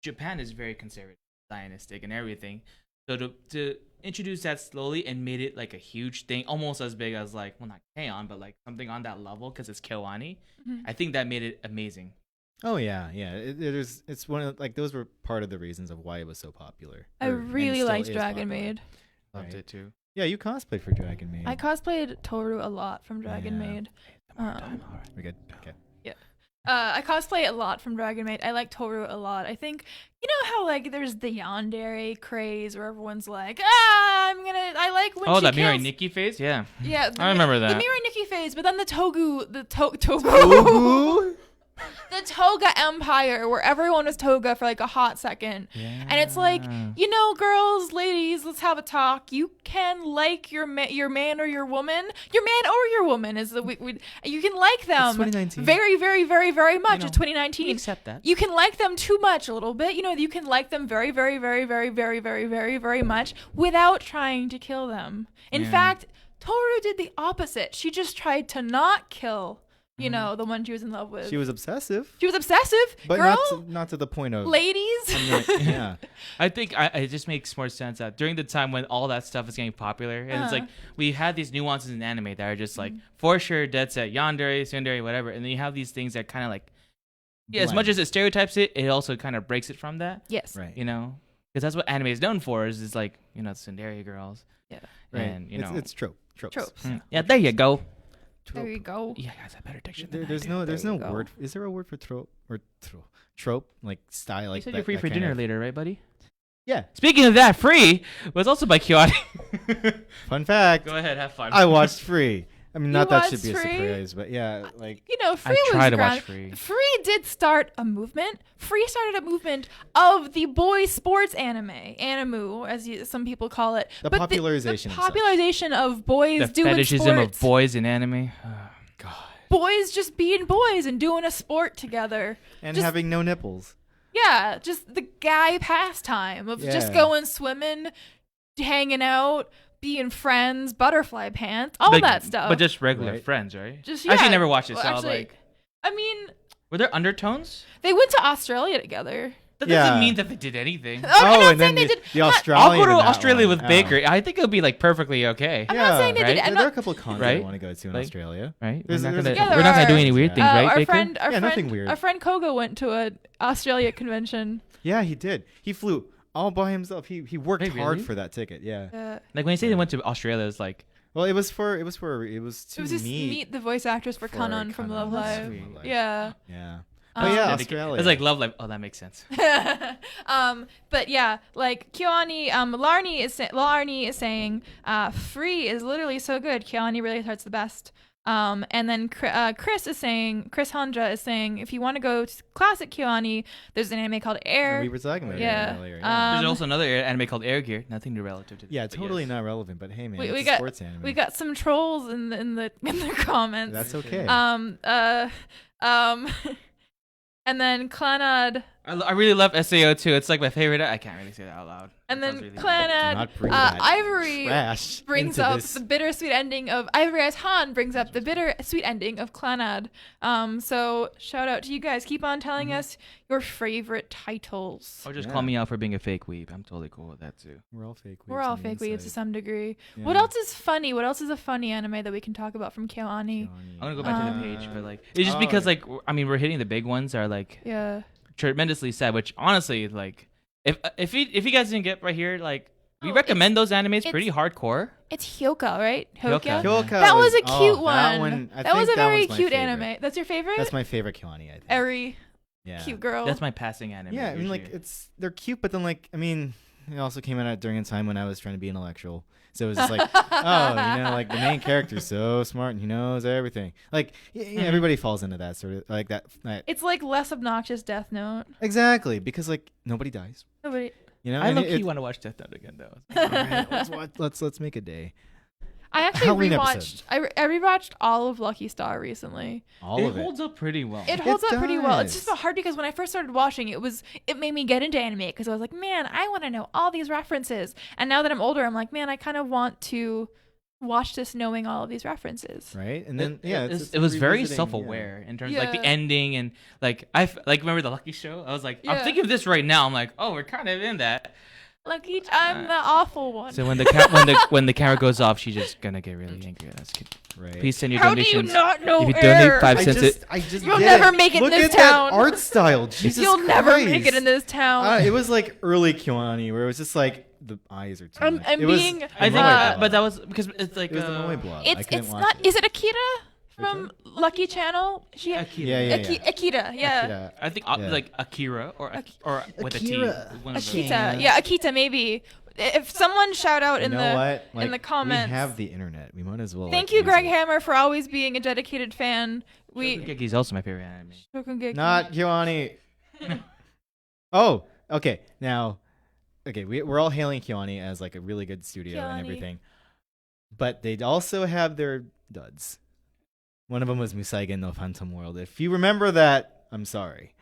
S1: Japan is very conservative, Zionistic, and everything. So to introduce that slowly and made it like a huge thing, almost as big as like, well, not K-On, but like something on that level because it's KyoAni. I think that made it amazing.
S2: Oh yeah, yeah. It's one of like those were part of the reasons of why it was so popular.
S3: I
S2: Or- and
S3: really
S2: still
S3: liked
S2: is
S3: Dragon
S2: popular.
S3: Maid.
S1: Loved
S2: Right.
S1: it too.
S2: Yeah, you cosplayed for Dragon Maid.
S3: I cosplayed Toru a lot from Dragon
S2: Yeah.
S3: Maid.
S2: We good. Okay.
S3: I cosplay a lot from Dragon Maid. I like Toru a lot. I think you know how like there's the yandere craze where everyone's like, I like when
S1: Oh,
S3: she
S1: that
S3: kills.
S1: Mirai Nikki phase? Yeah.
S3: Yeah,
S1: I remember
S3: The
S1: that.
S3: Mirai Nikki phase, but then the Togu,
S2: Togu?
S3: the Toga Empire, where everyone was Toga for like a hot second. And it's like, girls, ladies, let's have a talk. You can like your man or your woman. Your man or your woman is you can like them
S2: 2019.
S3: very, very, very, very much.
S1: know,
S3: It's 2019.
S1: We accept that.
S3: You can like them too much a little bit. You can like them very, very, very, very, very, very, very, very much without trying to kill them. In
S1: Yeah.
S3: fact, Toru did the opposite. She just tried to not kill, the one she was in love with.
S2: She was obsessive,
S3: She was obsessive,
S2: but
S3: girl.
S2: not to the point of.
S3: Ladies.
S2: Yeah.
S1: I think it just makes more sense that during the time when all that stuff is getting popular, and it's like we had these nuances in anime that are just like for sure, dead set, yandere, tsundere, whatever, and then you have these things that kind of like, as much
S2: Blend.
S1: as it stereotypes it, it also kind of breaks it from that.
S3: Yes.
S2: Right.
S1: Because that's what anime is known for is like tsundere girls.
S3: Yeah.
S2: Right.
S1: And
S2: it's tropes.
S3: Tropes.
S1: Yeah, there you go.
S3: There you go.
S1: Yeah, guys, a better diction.
S2: There's
S3: There
S2: no
S3: you go.
S2: word. Is there a word for trope like style
S1: You
S2: like
S1: said
S2: that,
S1: you're free
S2: that
S1: for
S2: kind
S1: dinner
S2: of-
S1: later, right, buddy?
S2: Yeah.
S1: Speaking of that, Free was also by KyoAni.
S2: Fun fact.
S1: Go ahead, have fun.
S2: I watched Free. I mean,
S3: You
S2: not that should
S3: watched
S2: be a
S3: Free?
S2: surprise, but yeah, like
S3: Free was
S1: tried to watch
S3: ground-
S1: Free.
S3: Free did start a movement. Free started a movement of the boy sports animu, as some people call it.
S2: The
S3: But
S2: popularization
S3: The
S2: of such.
S3: popularization of boys
S1: the
S3: doing
S1: fetishism
S3: sports.
S1: of boys in anime.
S2: God,
S3: Boys just being boys and doing a sport together.
S2: and
S3: Just-
S2: having no nipples.
S3: Yeah, just the guy pastime of just
S2: Yeah.
S3: going swimming, hanging out, being friends, butterfly pants, all
S1: But-
S3: that stuff.
S1: But just regular
S2: Right.
S1: friends, right?
S3: Just
S1: I actually
S3: yeah.
S1: never watched it,
S3: Well,
S1: so I was
S3: actually,
S1: like,
S3: I mean,
S1: were there undertones?
S3: they went to Australia together.
S1: That
S2: Yeah.
S1: doesn't mean that they did anything.
S3: I'm not
S2: and then
S3: saying they
S2: the,
S3: did.
S2: the
S3: I'm not-
S2: Australian.
S1: I'll go to
S2: in that
S1: Australia
S2: one.
S1: with
S2: Oh.
S1: Baker. I think it'll be like perfectly okay,
S3: I'm not saying they
S1: right?
S3: did.
S2: There,
S3: I'm
S2: there are
S3: not,
S2: a couple of cons I
S1: Right?
S2: want to go to in
S1: Like-
S2: Australia.
S1: right?
S2: There's-
S1: we're not
S2: there's a
S1: gonna,
S2: couple-
S1: we're not gonna do
S3: are.
S1: any weird
S2: Yeah.
S1: things, right,
S3: our
S1: Baker?
S3: friend,
S2: Yeah, nothing weird.
S3: Our friend Kogo went to an Australia convention.
S2: Yeah, he did. He flew all by himself. He worked
S1: Wait,
S2: hard
S1: really?
S2: for that ticket. Yeah.
S1: Like when you say they went to Australia, it's like,
S2: Well, it was to
S3: It was just
S2: meet.
S3: meet the voice actors for Kanon from
S2: Kanon.
S3: Love
S1: That's
S3: Live.
S1: sweet.
S3: Yeah.
S2: Yeah.
S3: Um,
S2: But yeah,
S1: dedica-
S2: Australia.
S1: it's like Love Live. Oh, that makes sense.
S3: But yeah, like KyoAni, Larnie is saying, Free is literally so good. KyoAni really starts the best. And then Chris Honja is saying, if you want to go to classic KyoAni, there's an anime called Air.
S2: we were talking about
S3: Yeah.
S2: it earlier.
S1: There's also another anime called Air Gear. Nothing relative to this.
S2: Yeah,
S1: but
S2: totally
S1: yes.
S2: not relevant, but hey man,
S3: We
S2: it's a
S3: got-
S2: sports anime.
S3: We got some trolls in the comments.
S2: That's okay.
S3: And then Clanad,
S1: I really love SAO too. It's like my favorite. I can't really say that out loud.
S3: and
S1: That
S3: then
S1: sounds really
S2: Do
S3: Clanad,
S2: not bring that
S3: Ivory
S2: trash
S3: brings
S2: into
S3: up
S2: this.
S3: the bittersweet ending of Ivory as Han brings up the bittersweet ending of Clanad. So shout out to you guys. Keep on telling us your favorite titles.
S1: Or just
S2: Yeah.
S1: call me out for being a fake weeb. I'm totally cool with that too.
S2: We're all fake.
S3: We're
S2: weebs
S3: all
S2: on the
S3: fake weebs to
S2: inside.
S3: some degree.
S2: Yeah.
S3: What else is funny? What else is a funny anime that we can talk about from KyoAni?
S2: KyoAni.
S1: I'm gonna go back to the page, but like it's just
S2: Oh,
S1: because
S2: yeah.
S1: like we're hitting the big ones are like
S3: Yeah.
S1: tremendously sad. Which honestly, like, if you guys didn't get right here, like, we
S3: Oh,
S1: recommend those animes.
S3: it's-
S1: Pretty hardcore.
S3: It's Hyoka, right?
S1: Hyoka.
S2: Kyoka
S3: That was a cute
S2: that
S3: one.
S2: I
S3: That was
S2: think
S3: a very
S2: one's my
S3: cute
S2: favorite.
S3: anime. That's your favorite?
S2: That's my favorite KyoAni, I think.
S3: Airy,
S2: Yeah.
S3: cute girl.
S1: That's my passing anime.
S2: Yeah, I mean, like
S1: usually.
S2: they're cute, but then like I mean, it also came out during a time when I was trying to be intellectual, so it was just like, oh, like the main character's so smart and he knows everything. Like, everybody falls into that sort of like that.
S3: It's like less obnoxious Death Note.
S2: Exactly, because like nobody dies.
S3: Nobody.
S2: I
S1: I
S2: mean,
S1: low key want to watch Death Note again though.
S2: alright, let's make a day.
S3: I actually
S2: Halloween
S3: rewatched. I rewatched all of Lucky Star recently.
S2: All
S1: It
S2: of it.
S1: holds up pretty well.
S3: It holds up pretty well. It's
S2: does.
S3: just hard because when I first started watching, it made me get into anime because I was like, man, I want to know all these references. And now that I'm older, I'm like, man, I kind of want to watch this knowing all of these references.
S2: Right, and then
S1: it was very
S2: revisiting,
S1: self-aware in terms of like the
S3: Yeah.
S1: ending and like like remember the Lucky Show? I was like,
S3: Yeah.
S1: I'm thinking of this right now. I'm like, oh, we're kind of in that.
S3: Lucky, I'm the awful one.
S1: So when the when the camera goes off, she's just gonna get really angry at us.
S2: Right.
S1: Please send your
S3: How do you
S1: donations.
S3: not know
S1: If you
S3: air?
S1: donate 5
S2: I
S1: cents,
S2: just
S3: You'll
S2: get
S3: never make it in
S2: Look
S3: this
S2: at
S3: town.
S2: that art style. Jesus
S3: You'll never make
S2: Christ.
S3: it in this town.
S2: It was like early KyoAni where it was just like the eyes are too
S3: I'm
S2: much. It was
S3: being-
S2: the
S1: I think,
S2: Moe blob.
S1: but that was because it's like
S2: It was the Moe blob. I
S3: it's
S2: couldn't watch
S3: not.
S2: it.
S3: Is it Akira from Lucky Channel?
S1: Akira.
S2: Yeah.
S3: Akira, yeah.
S2: Akira.
S1: I think
S2: Yeah.
S1: like Akira or with
S2: Akira.
S1: a T. One of those.
S3: Akita, yeah, Akita maybe. If someone shout out
S2: You
S3: in
S2: know
S3: the
S2: what? Like,
S3: in the comments.
S2: we have the internet. We might as well.
S3: Thank
S2: like,
S3: you,
S2: use
S3: Greg
S2: it.
S3: Hammer, for always being a dedicated fan.
S1: Shokugeki's also my favorite anime.
S3: Shokugeki.
S2: Not KyoAni. Oh, okay. Now, we're all hailing KyoAni as like a really good studio and
S3: KyoAni.
S2: everything, but they also have their duds. One of them was Musaigen no Phantom World. If you remember that, I'm sorry.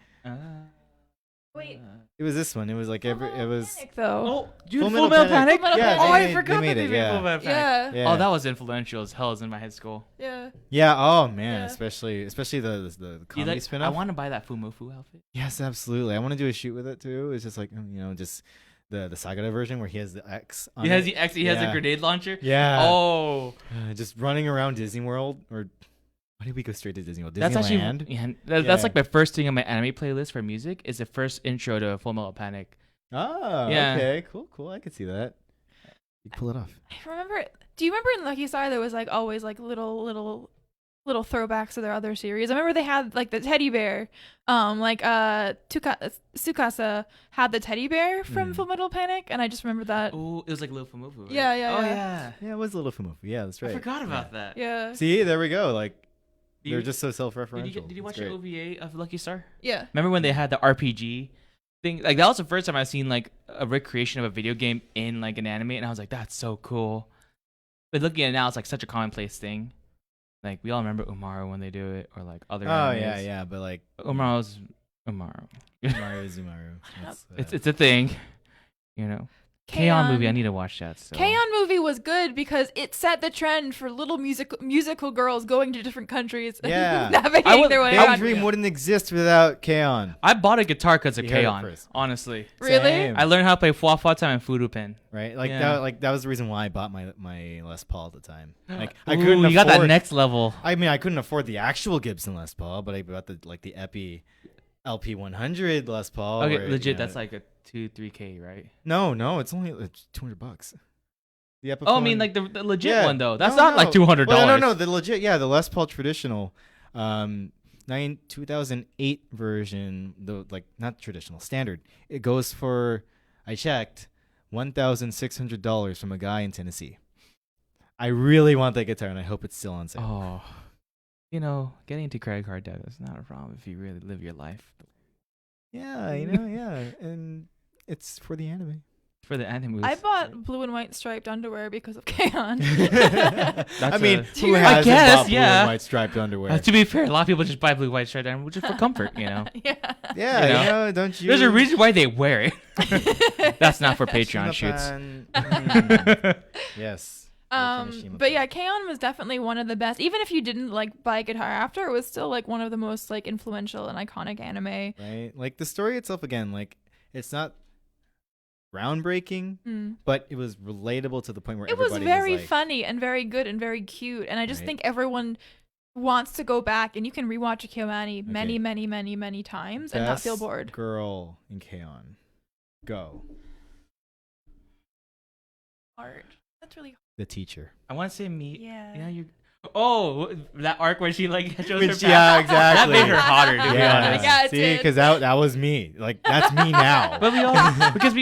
S3: Wait.
S2: It was this one. It was like it was.
S3: Panic, though.
S1: Oh, dude,
S2: Full
S1: Full
S2: Metal
S1: Metal Panic.
S3: Full Metal
S2: Yeah,
S3: Panic.
S1: Oh,
S2: they
S1: I forgot
S2: made
S1: that
S2: it.
S1: they made Full
S2: Yeah.
S1: Metal Panic.
S3: Yeah.
S2: Yeah.
S1: Oh, that was influential as hell in my high school.
S3: Yeah.
S2: Yeah. Oh man,
S3: Yeah.
S2: especially the
S1: You
S2: comedy
S1: like, I
S2: spin-off.
S1: want to buy that Fumofu outfit.
S2: Yes, absolutely. I want to do a shoot with it too. It's just like just the Sagada version where he has the X. On
S1: He has
S2: it.
S1: he has a
S2: Yeah.
S1: grenade launcher.
S2: Yeah.
S1: Oh,
S2: Just running around Disney World, or why did we go straight to Disney World?
S1: that's actually
S2: Disneyland.
S1: that's
S2: Yeah.
S1: like my first thing on my anime playlist for music is the first intro to Full Metal Panic.
S2: Oh,
S1: Yeah.
S2: okay, cool. I could see that. You pull it off.
S3: I remember. Do you remember in Lucky Star there was like always like little throwbacks to their other series? I remember they had like the teddy bear. Tsukasa had the teddy bear from
S2: Mm.
S3: Full Metal Panic, and I just remember that.
S1: Oh, it was like Little Fumofu. Right?
S3: Yeah, yeah,
S1: Oh
S3: yeah.
S1: yeah.
S2: Yeah, it was a little Fumofu. Yeah, that's right.
S1: I forgot about that.
S3: Yeah.
S2: See, there we go. Like
S1: Did
S2: they're
S1: you-
S2: just so self-referential.
S1: Did you watch
S2: It's
S1: the
S2: great.
S1: OVA of Lucky Star?
S3: Yeah.
S1: Remember when they had the RPG thing? Like that was the first time I've seen like a recreation of a video game in like an anime, and I was like, that's so cool. But looking at it now, it's like such a commonplace thing. Like we all remember Umaru when they do it, or like other.
S2: Oh
S1: animes.
S2: yeah, but like
S1: Umaru's Umaru.
S2: Umaru is Umaru.
S1: It's a thing, you know. K-On movie, I need to watch that. So.
S3: K-On movie was good because it set the trend for little musical girls going to different countries and
S2: Yeah.
S3: navigating their way around.
S2: Daydream wouldn't exist without K-On.
S1: I bought a guitar because of
S2: You heard it
S1: K-On.
S2: first.
S1: Honestly,
S3: Really?
S2: Same.
S1: I learned how to play Fwa Fwa Time and Fudu Pen.
S2: Right?
S1: Yeah.
S2: That was the reason why I bought my Les Paul at the time. Like I
S1: Ooh,
S2: couldn't
S1: you
S2: afford
S1: got that next level.
S2: I mean, I couldn't afford the actual Gibson Les Paul, but I bought the Epi LP 100 Les Paul.
S1: Okay,
S2: where,
S1: legit, that's like a 2-3K, right?
S2: No, it's only $200. The Epiphone.
S1: Oh, I mean, like the legit
S2: Yeah.
S1: one though. That's
S2: No,
S1: not like $200.
S2: Well, no, the legit, the Les Paul traditional, 2008 version, not traditional, standard. It goes for, I checked, $1,600 from a guy in Tennessee. I really want that guitar, and I hope it's still on sale.
S1: Oh, you know, getting into credit card debt is not a problem if you really live your life.
S2: Yeah, and it's for the anime.
S1: For the anime movies.
S3: I bought blue and white striped underwear because of K-On.
S2: I mean,
S3: Do
S2: who
S3: you-
S2: hasn't
S1: I guess,
S2: bought blue
S1: yeah.
S2: and white striped underwear?
S1: To be fair, a lot of people just buy blue, white, striped diamond just for comfort, you know.
S3: Yeah.
S2: Yeah,
S1: you know?
S2: don't you?
S1: There's a reason why they wear it. That's not for Patreon shoots.
S2: Yes.
S3: But yeah, K-On was definitely one of the best. Even if you didn't like buy a guitar after, it was still like one of the most like influential and iconic anime.
S2: Right? Like the story itself, again, like it's not groundbreaking,
S3: Mm.
S2: but it was relatable to the point where
S3: It was
S2: everybody
S3: very
S2: like,
S3: funny and very good and very cute. And I just
S2: Right.
S3: think everyone wants to go back, and you can rewatch a KyoAni many,
S2: Okay.
S3: many, many, many times and not feel
S2: Best
S3: bored.
S2: girl in KyoAni. Go.
S3: Hard. That's really hard.
S2: The teacher.
S1: I want to say me.
S3: Yeah.
S1: Yeah, you. Oh, that arc where she like shows her past.
S2: Yeah, exactly.
S1: That made her hotter, to be
S2: Yeah.
S1: honest.
S3: Yeah, it
S2: See,
S3: did.
S2: because that was me. Like that's me now.
S1: But we all because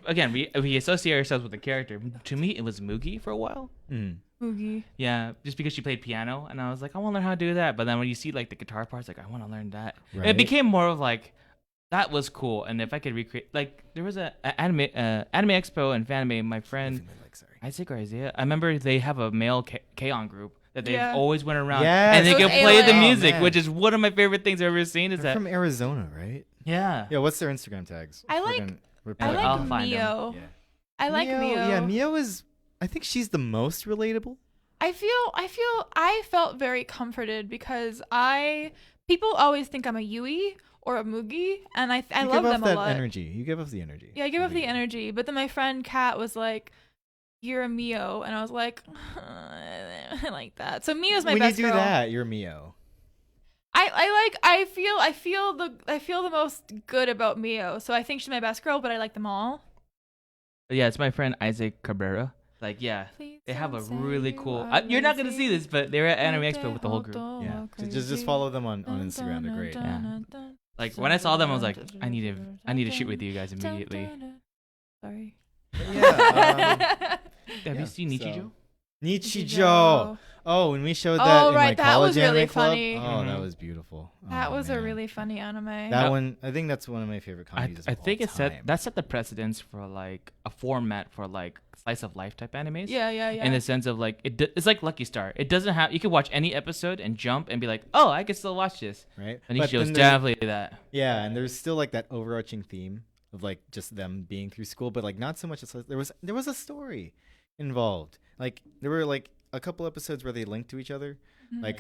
S1: again we associate ourselves with the character. To me, it was Mugi for a while.
S2: Mm.
S3: Oogie.
S1: Yeah, just because she played piano, and I was like, I want to learn how to do that. But then when you see like the guitar parts, like I want to learn that.
S2: Right.
S1: It became more of like that was cool. And if I could recreate, like there was a anime expo and Fanime. My friend
S2: Sorry.
S1: Isaac or Isaiah, I remember they have a male K-on group that they
S3: Yeah.
S1: always went around,
S2: Yes.
S1: and they
S3: Those
S1: could play the
S3: ALA.
S1: music,
S2: Oh, man.
S1: which is one of my favorite things I've ever seen. Is
S2: They're
S1: that
S2: from Arizona, right?
S1: yeah.
S2: Yeah. What's their Instagram tags?
S3: I
S2: We're
S3: like-
S2: gonna- we're
S3: I
S2: probably-
S3: like
S1: I'll find 'em.
S3: Mio.
S2: Yeah.
S3: I like Mio.
S2: Yeah, Mio is. I think she's the most relatable.
S3: I felt very comforted because people always think I'm a Yui or a Mugi, and I
S2: You
S3: love
S2: give off
S3: them a
S2: that
S3: lot.
S2: energy. You give off the energy.
S3: Yeah, I give off the energy. But then my friend Kat was like, "You're a Mio," and I was like, "I like that." So Mio's my
S2: when
S3: best
S2: you do
S3: girl.
S2: that, you're Mio.
S3: I feel the most good about Mio. So I think she's my best girl, but I like them all.
S1: Yeah, it's my friend Isaac Cabrera. Like, yeah,
S3: Please
S1: they have a
S3: don't say
S1: really
S3: you
S1: cool.
S3: are
S1: You're not gonna
S3: lazy.
S1: see this, but they were at Anime
S3: Don't
S1: Expo with the whole group.
S3: go
S2: Yeah. So just
S3: crazy.
S2: follow them on
S3: Dun,
S2: Instagram. They're
S3: dun,
S2: great.
S3: dun,
S1: Yeah.
S3: dun, dun.
S1: Like when I saw them, I was like, I need to shoot with you guys immediately.
S3: Sorry.
S2: Yeah.
S1: Have
S2: Yeah,
S1: you seen Nichijou?
S2: so- Nichijou. Oh, when we showed
S3: Oh,
S2: that in
S3: right,
S2: my
S3: that was
S2: college anime
S3: really
S2: club.
S3: funny.
S2: Oh,
S1: Mhm.
S2: that was beautiful.
S3: That
S2: Oh,
S3: was a
S2: man.
S3: really funny anime.
S2: That one. I think that's one of my favorite comedies.
S1: I
S2: of
S1: think
S2: all
S1: it set
S2: time.
S1: that set the precedence for like a format for like slice of life type animes.
S3: Yeah.
S1: In the sense of like it's like Lucky Star. It doesn't have you can watch any episode and jump and be like, oh, I can still watch this.
S2: right.
S1: And
S2: But
S1: Nichijou's
S2: then
S1: definitely that.
S2: yeah, and there's still like that overarching theme of like just them being through school, but like not so much. There was a story involved. Like there were like a couple episodes where they linked to each other, like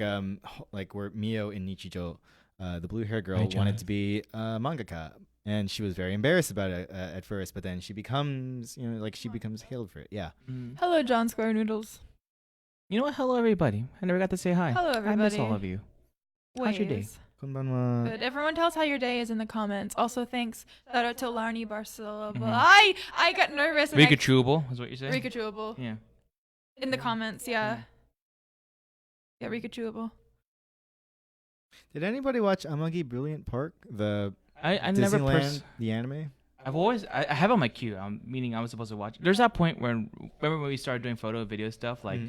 S2: where Mio in Nichijou, the blue haired girl,
S1: Hi, John.
S2: wanted to be a mangaka, and she was very embarrassed about it at first, but then she becomes hailed for it. Yeah.
S3: Hello, John Square Noodles.
S1: You know what? Hello, everybody. I never got to say hi.
S3: Hello,
S1: I miss
S3: everybody.
S1: all of you. How's your day?
S3: Waves.
S2: Konbanwa.
S3: Good. Everyone tell us how your day is in the comments. Also, thanks. Shout out to Larny Barcelona.
S1: Mhm.
S3: I got nervous. And
S1: Rikachewable is what you're saying?
S3: Rikachewable.
S1: Yeah.
S3: In the comments, yeah. Yeah, Rikachewable.
S2: Did anybody watch Amagi Brilliant Park, the
S1: I never
S2: Disneyland, the anime?
S1: I have on my queue. Meaning I was supposed to watch. There's that point when remember when we started doing photo and video stuff. Like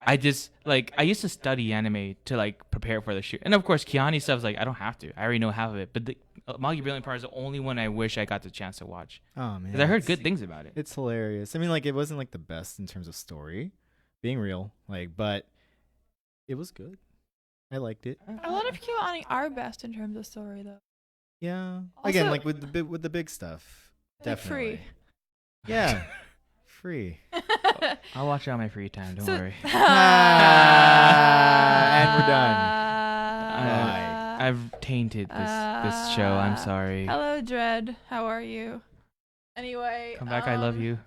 S1: I just like I used to study anime to like prepare for the shoot, and of course KyoAni stuff is like I don't have to. I already know half of it. But the Magi Brilliant Part is the only one I wish I got the chance to watch.
S2: Oh man,
S1: 'Cause I heard good things about it.
S2: It's hilarious. I mean, like it wasn't like the best in terms of story, being real, like, but it was good. I liked it.
S3: A lot of KyoAni are best in terms of story, though.
S2: Yeah. Again,
S3: Also-
S2: like with the big stuff.
S3: Like
S2: Definitely.
S3: free.
S2: Yeah. Free.
S1: I'll watch it on my free time. Don't worry.
S2: And we're done.
S3: Bye.
S1: I've tainted this show. I'm sorry.
S3: Hello, Dread. How are you? Anyway.
S1: Come back. I love you.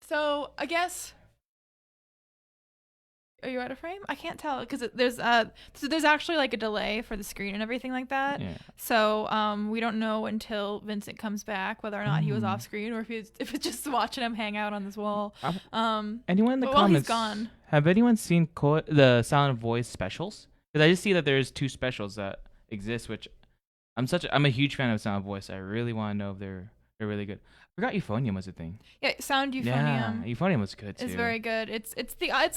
S3: So I guess. Are you out of frame? I can't tell because there's actually like a delay for the screen and everything like that.
S1: Yeah.
S3: So we don't know until Vincent comes back whether or not he was off screen or if it's just watching him hang out on this wall.
S1: Anyone in the
S3: but while he's
S1: comments?
S3: gone.
S1: Have anyone seen the Silent Voice specials? Because I just see that there's 2 specials that exist, which I'm a huge fan of Silent Voice. I really want to know if they're really good. I forgot Euphonium was a thing.
S3: Yeah, Sound Euphonium
S1: Yeah, Euphonium was good too.
S3: is very good. It's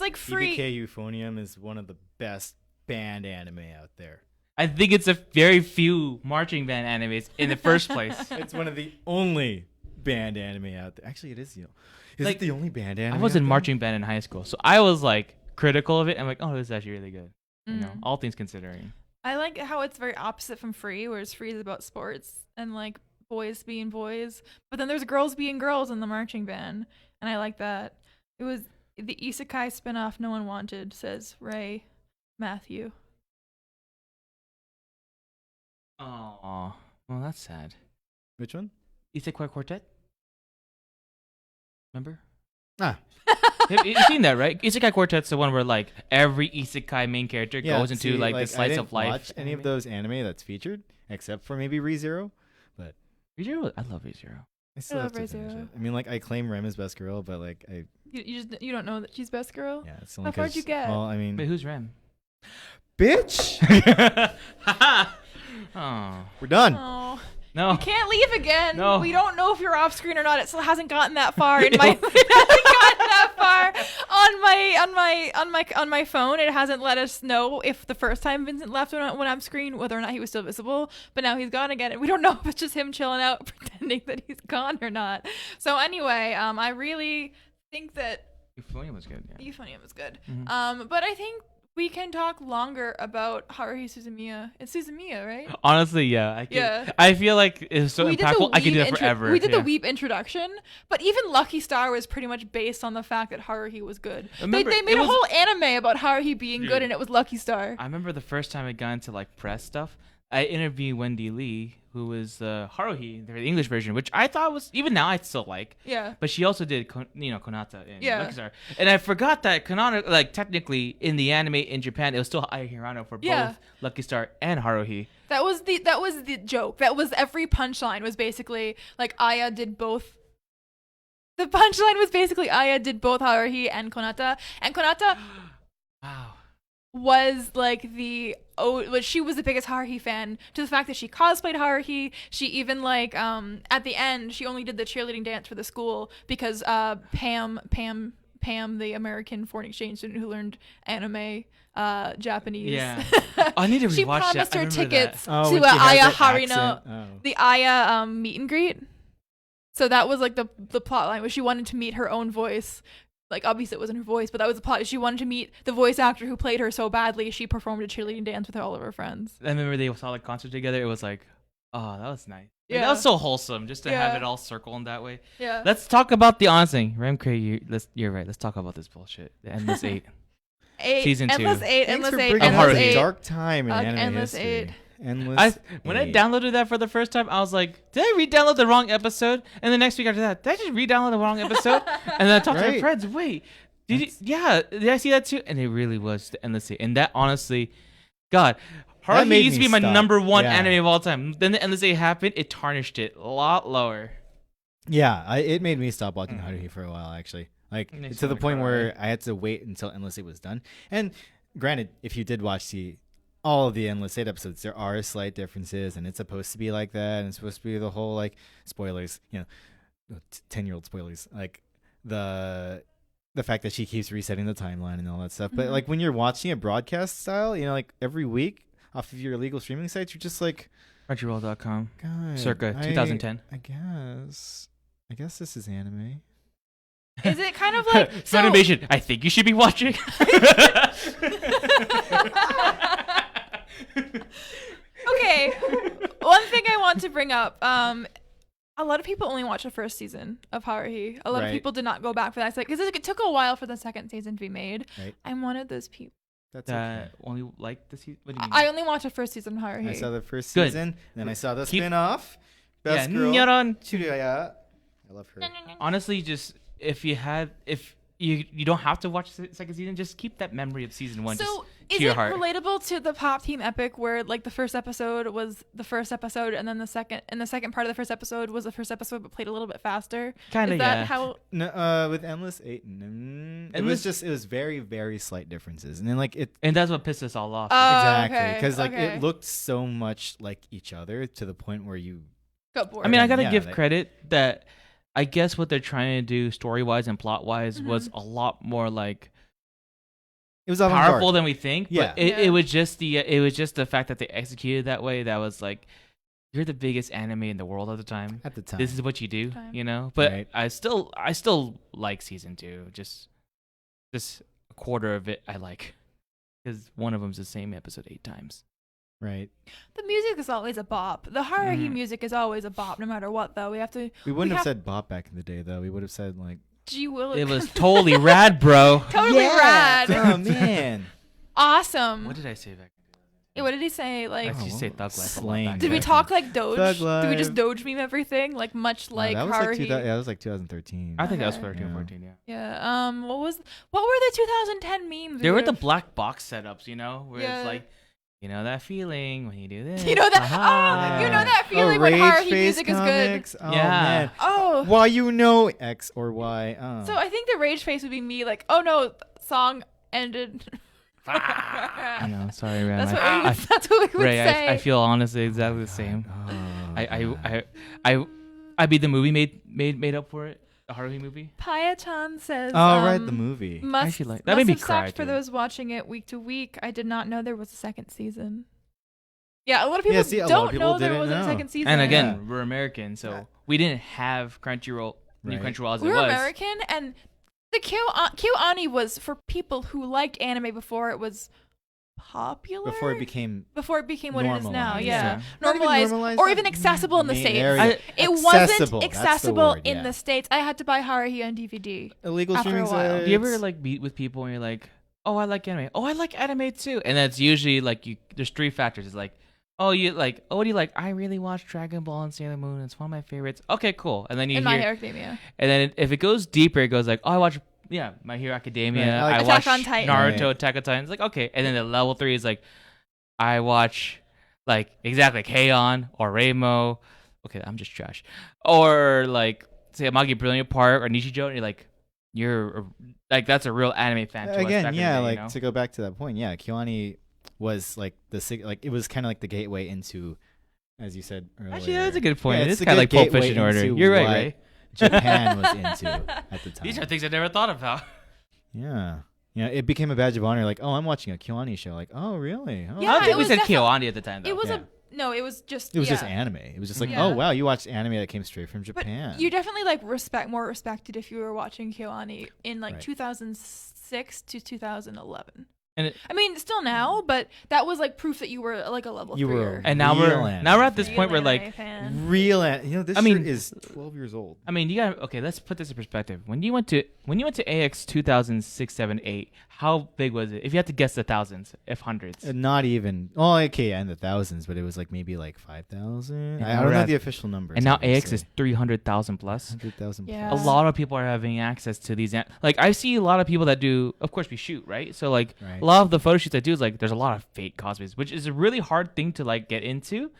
S3: like free.
S2: EBK Euphonium is one of the best band anime out there.
S1: I think it's a very few marching band animes in the first place.
S2: It's one of the only band anime out there. Actually, it is. Is
S1: Like,
S2: it the only band anime?
S1: I was
S2: out
S1: in
S2: there?
S1: marching band in high school, so I was like critical of it. I'm like, oh, this is actually really good. You know,
S3: Mm.
S1: all things considering.
S3: I like how it's very opposite from Free, whereas Free is about sports and like boys being boys, but then there's girls being girls in the marching band, and I like that. It was the isekai spinoff no one wanted, says Ray Matthew.
S1: Oh, well, that's sad.
S2: Which one?
S1: Isekai Quartet. Remember?
S2: Ah.
S1: You've seen that, right? Isekai Quartet's the one where like every isekai main character goes into
S2: see,
S1: like the
S2: I
S1: slice
S2: didn't
S1: of life.
S2: watch any of those anime that's featured, except for maybe ReZero. But
S1: ReZero, I love ReZero.
S2: I still have to
S3: love
S2: finish
S3: ReZero.
S2: it. I mean, like I claim Rem as best girl, but like
S3: You don't know that she's best girl.
S2: yeah, it's only
S3: How far'd you
S2: 'cause-
S3: get?
S2: Well, I mean,
S1: Wait, who's Rem?
S2: bitch,
S1: Oh
S2: we're done.
S3: Oh,
S1: no.
S3: you can't leave again.
S1: No.
S3: We don't know if you're off screen or not. It still hasn't gotten that far in my. It hasn't gotten that far on my phone. It hasn't let us know if the first time Vincent left when I'm screen whether or not he was still visible. But now he's gone again, and we don't know if it's just him chilling out pretending that he's gone or not. So anyway, I really think that
S1: Euphonium was good. Yeah.
S3: Euphonium was good.
S1: Mhm.
S3: But I think we can talk longer about Haruhi Suzumiya. It's Suzumiya, right?
S1: Honestly, yeah. I can,
S3: Yeah.
S1: I feel like it's so
S3: We did
S1: impactful. I could do
S3: Weeb
S1: that forever.
S3: We did
S1: yeah.
S3: the Weep introduction, but even Lucky Star was pretty much based on the fact that Haruhi was good.
S1: Remember,
S3: They made
S1: it
S3: a
S1: was-
S3: whole anime about Haruhi being
S1: Dude.
S3: good, and it was Lucky Star.
S1: I remember the first time I got into like press stuff. I interviewed Wendy Lee, who was Haruhi, the English version, which I thought was even now I still like.
S3: Yeah.
S1: But she also did, Konata in
S3: Yeah.
S1: Lucky Star. And I forgot that Konata, like technically in the anime in Japan, it was still Aya Hirano for
S3: Yeah.
S1: both Lucky Star and Haruhi.
S3: That was the joke. That was every punchline was basically like Aya did both. The punchline was basically Aya did both Haruhi and Konata,
S1: Wow.
S3: was like she was the biggest Haruhi fan, to the fact that she cosplayed Haruhi. She even like at the end she only did the cheerleading dance for the school because Pam, the American foreign exchange student who learned anime Japanese.
S1: Yeah. I need to rewatch
S3: She
S1: that.
S3: promised
S1: I
S3: her
S1: remember
S3: tickets
S2: Oh,
S3: to
S2: when she has
S3: Aya
S2: that
S3: Harino,
S2: accent. Oh.
S3: the Aya meet and greet. So that was like the plot line, was she wanted to meet her own voice. Like obviously it wasn't her voice, but that was the plot. She wanted to meet the voice actor who played her so badly she performed a cheerleading dance with all of her friends.
S1: I remember they saw the concert together. It was like, oh, that was nice. Like,
S3: Yeah.
S1: that was so wholesome just to have
S3: Yeah.
S1: it all circle in that way.
S3: Yeah.
S1: Let's talk about the honest thing. Remke, you're right. Let's talk about this bullshit. The Endless 8. Season 2.
S3: Endless 8,
S2: Thanks
S3: Endless
S2: for
S3: 8,
S2: bringing
S3: Endless
S2: up
S1: Haruhi.
S2: a
S3: 8.
S2: dark time in anime
S3: Endless
S2: history.
S3: 8.
S2: Endless.
S1: When I
S2: 8.
S1: downloaded that for the first time, I was like, did I re-download the wrong episode? And the next week after that, did I just re-download the wrong episode? And then I talked to my
S2: Right.
S1: friends, wait, did I see that too? And it really was the Endless 8. And that honestly, God,
S2: That
S1: Haruhi
S2: made
S1: used to
S2: me
S1: be my
S2: stop.
S1: number one
S2: Yeah.
S1: anime of all time. Then the Endless 8 happened, it tarnished it a lot lower.
S2: Yeah, it made me stop watching Haruhi for a while, actually. Like,
S1: It makes
S2: to the
S1: me
S2: point
S1: cry.
S2: where I had to wait until Endless 8 was done. And granted, if you did watch all of the Endless 8 episodes, there are slight differences, and it's supposed to be like that, and it's supposed to be the whole, like, spoilers, 10-year-old spoilers, like, the fact that she keeps resetting the timeline and all that stuff. But, like, when you're watching it broadcast style, like, every week off of your illegal streaming sites, you're just like,
S1: Crunchyroll.com.
S2: God,
S1: Circa 2010.
S2: I guess this is anime.
S3: Is it kind of like so,
S1: Funimation, I think you should be watching.
S3: Okay. One thing I want to bring up, a lot of people only watch the first season of Haruhi. A lot of
S2: Right.
S3: people did not go back for that. Because it took a while for the second season to be made.
S2: Right.
S3: I'm one of those people.
S2: That's okay.
S1: Only like the season. What do you mean?
S3: I only watched the first season of Haruhi.
S2: I saw the first
S1: Good.
S2: season, then I saw the
S1: Keep-
S2: spin-off. Best
S1: yeah,
S2: girl.
S1: Nyaran.
S2: Churaya. I love her.
S1: Honestly, just if you don't have to watch the second season, just keep that memory of season 1
S3: So
S1: just
S3: is
S1: to your
S3: it
S1: heart.
S3: relatable to the Pop Team Epic, where like the first episode was the first episode, and then the second part of the first episode was the first episode but played a little bit faster?
S1: Kinda,
S3: Is that
S1: yeah.
S3: how?
S2: No, with Endless 8, it was very, very slight differences. And then like it
S1: And that's what pissed us all off.
S3: Oh,
S2: exactly
S3: okay,
S2: because like
S3: okay.
S2: it looked so much like each other to the point where you
S3: Got bored.
S1: I mean, I gotta
S2: yeah,
S1: give
S2: that-
S1: credit that I guess what they're trying to do story-wise and plot-wise was a lot more like
S2: it was
S1: powerful
S2: avant-garde.
S1: than we think.
S2: Yeah.
S1: But it
S3: Yeah.
S1: was just the fact that they executed that way that was like, you're the biggest anime in the world at the time.
S2: at the time.
S1: This is what you do,
S3: Time.
S1: But
S2: Right.
S1: I still like season 2. Just a quarter of it I like, because one of them's the same episode 8 times.
S2: right.
S3: The music is always a bop. The Haruhi music is always a bop, no matter what. Though we have to.
S2: We wouldn't have
S3: have-
S2: said bop back in the day though. We would have said like
S3: Gee will.
S1: It was totally rad, bro.
S3: totally rad.
S2: Oh man.
S3: Awesome.
S1: What did I say back?
S3: What did he say? Like,
S1: Let's just say Thug Life.
S2: Slang.
S3: did we talk like Doge?
S2: Thug
S3: Did we just
S2: Life.
S3: Doge meme everything? Like much like
S2: that was
S3: Haruhi.
S2: like 2000, that was like 2013.
S1: I think that was
S3: Okay.
S1: 13 or 14, yeah.
S3: Yeah. What were the 2010 memes?
S1: There were the
S3: Ruth?
S1: black box setups, you know, where
S3: Yeah.
S1: it's like, you know that feeling when you do this.
S3: You know that?
S1: Aha.
S3: Oh, you know that feeling when
S2: Rage
S3: Haruhi
S2: Face
S3: music is
S2: comics? Oh,
S1: Yeah.
S2: man.
S3: good. Oh.
S2: Why you know X or Y? Oh.
S3: So I think the rage face would be me. Like, oh no, song ended.
S1: I know, sorry, man.
S3: That's what
S1: I,
S3: we would, that's what we would
S1: Ray,
S3: say.
S1: I feel honestly exactly the same.
S2: Oh.
S1: I be the movie made up for it. The Haruhi movie.
S3: Paya-chan says.
S2: Oh, right, the movie.
S3: Must,
S1: actually like- that made me
S3: have
S1: cry,
S3: sucked for
S1: dude.
S3: those watching it week to week. I did not know there was a second season. Yeah, a lot of people
S2: Yeah, see, a lot of
S3: don't
S2: people
S3: know there
S2: didn't
S3: wasn't a
S2: know.
S3: second season.
S1: And again,
S2: Yeah.
S1: we're American, so
S3: Yeah.
S1: we didn't have Crunchyroll. New
S2: Right.
S1: Crunchyroll as
S3: we
S1: it
S3: were
S1: was.
S3: American, and the KyoAni was for people who liked anime before it was popular.
S2: Before it became
S3: what it is now.
S2: normalized.
S3: Yeah,
S1: Yeah.
S2: Not even
S3: normalized,
S2: normalized,
S3: or
S2: like,
S3: even accessible in the
S2: main
S3: States.
S2: area.
S3: It
S2: Accessible,
S3: wasn't
S2: that's the
S3: accessible
S2: word,
S3: in
S2: yeah.
S3: the States. I had to buy Haruhi on DVD.
S2: illegal
S3: After a
S2: streaming
S3: while.
S2: sites.
S1: Do you ever like meet with people and you're like, oh, I like anime. Oh, I like anime too. And that's usually like there's three factors. It's like, oh, what do you like? I really watch Dragon Ball and Sailor Moon. It's one of my favorites. Okay, cool. And then you
S3: In My
S1: hear,
S3: Hero Academia.
S1: and then if it goes deeper, it goes like, oh, I watch My Hero Academia.
S2: Right, I like
S1: I
S3: Attack
S1: watch
S3: on Titan.
S1: Naruto,
S2: Right.
S1: Attack on Titan. It's like, okay. And then the level 3 is like, I watch like exactly KyoAni or Reimo. Okay, I'm just trash. Or like say Amagi Brilliant Park or Nichijou, and you're like that's a real anime fan. To us back
S2: Again,
S1: in the
S2: yeah,
S1: day,
S2: like
S1: you know?
S2: to go back to that point, yeah, KyoAni was like it was kind of like the gateway into, as you said earlier.
S1: Actually, that's a good point.
S2: Yeah,
S1: It's
S2: a
S1: kind of like
S2: good
S1: Pulp
S2: gateway
S1: Fiction order.
S2: into
S1: You're right,
S2: what
S1: Ray.
S2: Japan was into at the time.
S1: These are things I never thought about.
S2: Yeah. Yeah, it became a badge of honor. Like, oh, I'm watching a KyoAni show. Like, oh, really? Oh,
S3: Yeah,
S1: I don't
S3: it
S1: think we
S3: was
S1: said
S3: defi-
S1: KyoAni at the time, though.
S3: It was
S2: Yeah.
S3: it was just
S2: It was
S3: yeah.
S2: just anime. It was just like,
S3: Yeah.
S2: oh, wow, you watched anime that came straight from
S3: But
S2: Japan.
S3: you definitely like more respected if you were watching KyoAni in like
S2: Right.
S3: 2006 to 2011.
S1: And it-
S3: I mean, still now, but that was like proof that you were like a level
S2: You
S3: 3
S2: were
S1: and now
S2: Real
S1: we're
S2: anime
S1: at this
S2: fan.
S1: point where like
S2: Real this
S1: I mean-
S2: shirt is 12 years old.
S1: I mean, you got okay. Let's put this in perspective. When you went to AX 2006, 7, 8, how big was it? If you had to guess the thousands, if hundreds.
S2: Not even. Oh, okay, and the thousands, but it was like maybe like 5,000.
S1: And
S2: I
S1: now
S2: don't
S1: we're
S2: know
S1: at-
S2: the official numbers.
S1: And now AX
S2: obviously.
S1: is 300,000 plus.
S2: 100,000
S3: Yeah.
S1: A lot of people are having access to these. Like I see a lot of people that do. Of course, we shoot, right? So like
S2: Right.
S1: a lot of the photo shoots I do is like there's a lot of fake cosplays, which is a really hard thing to like get into,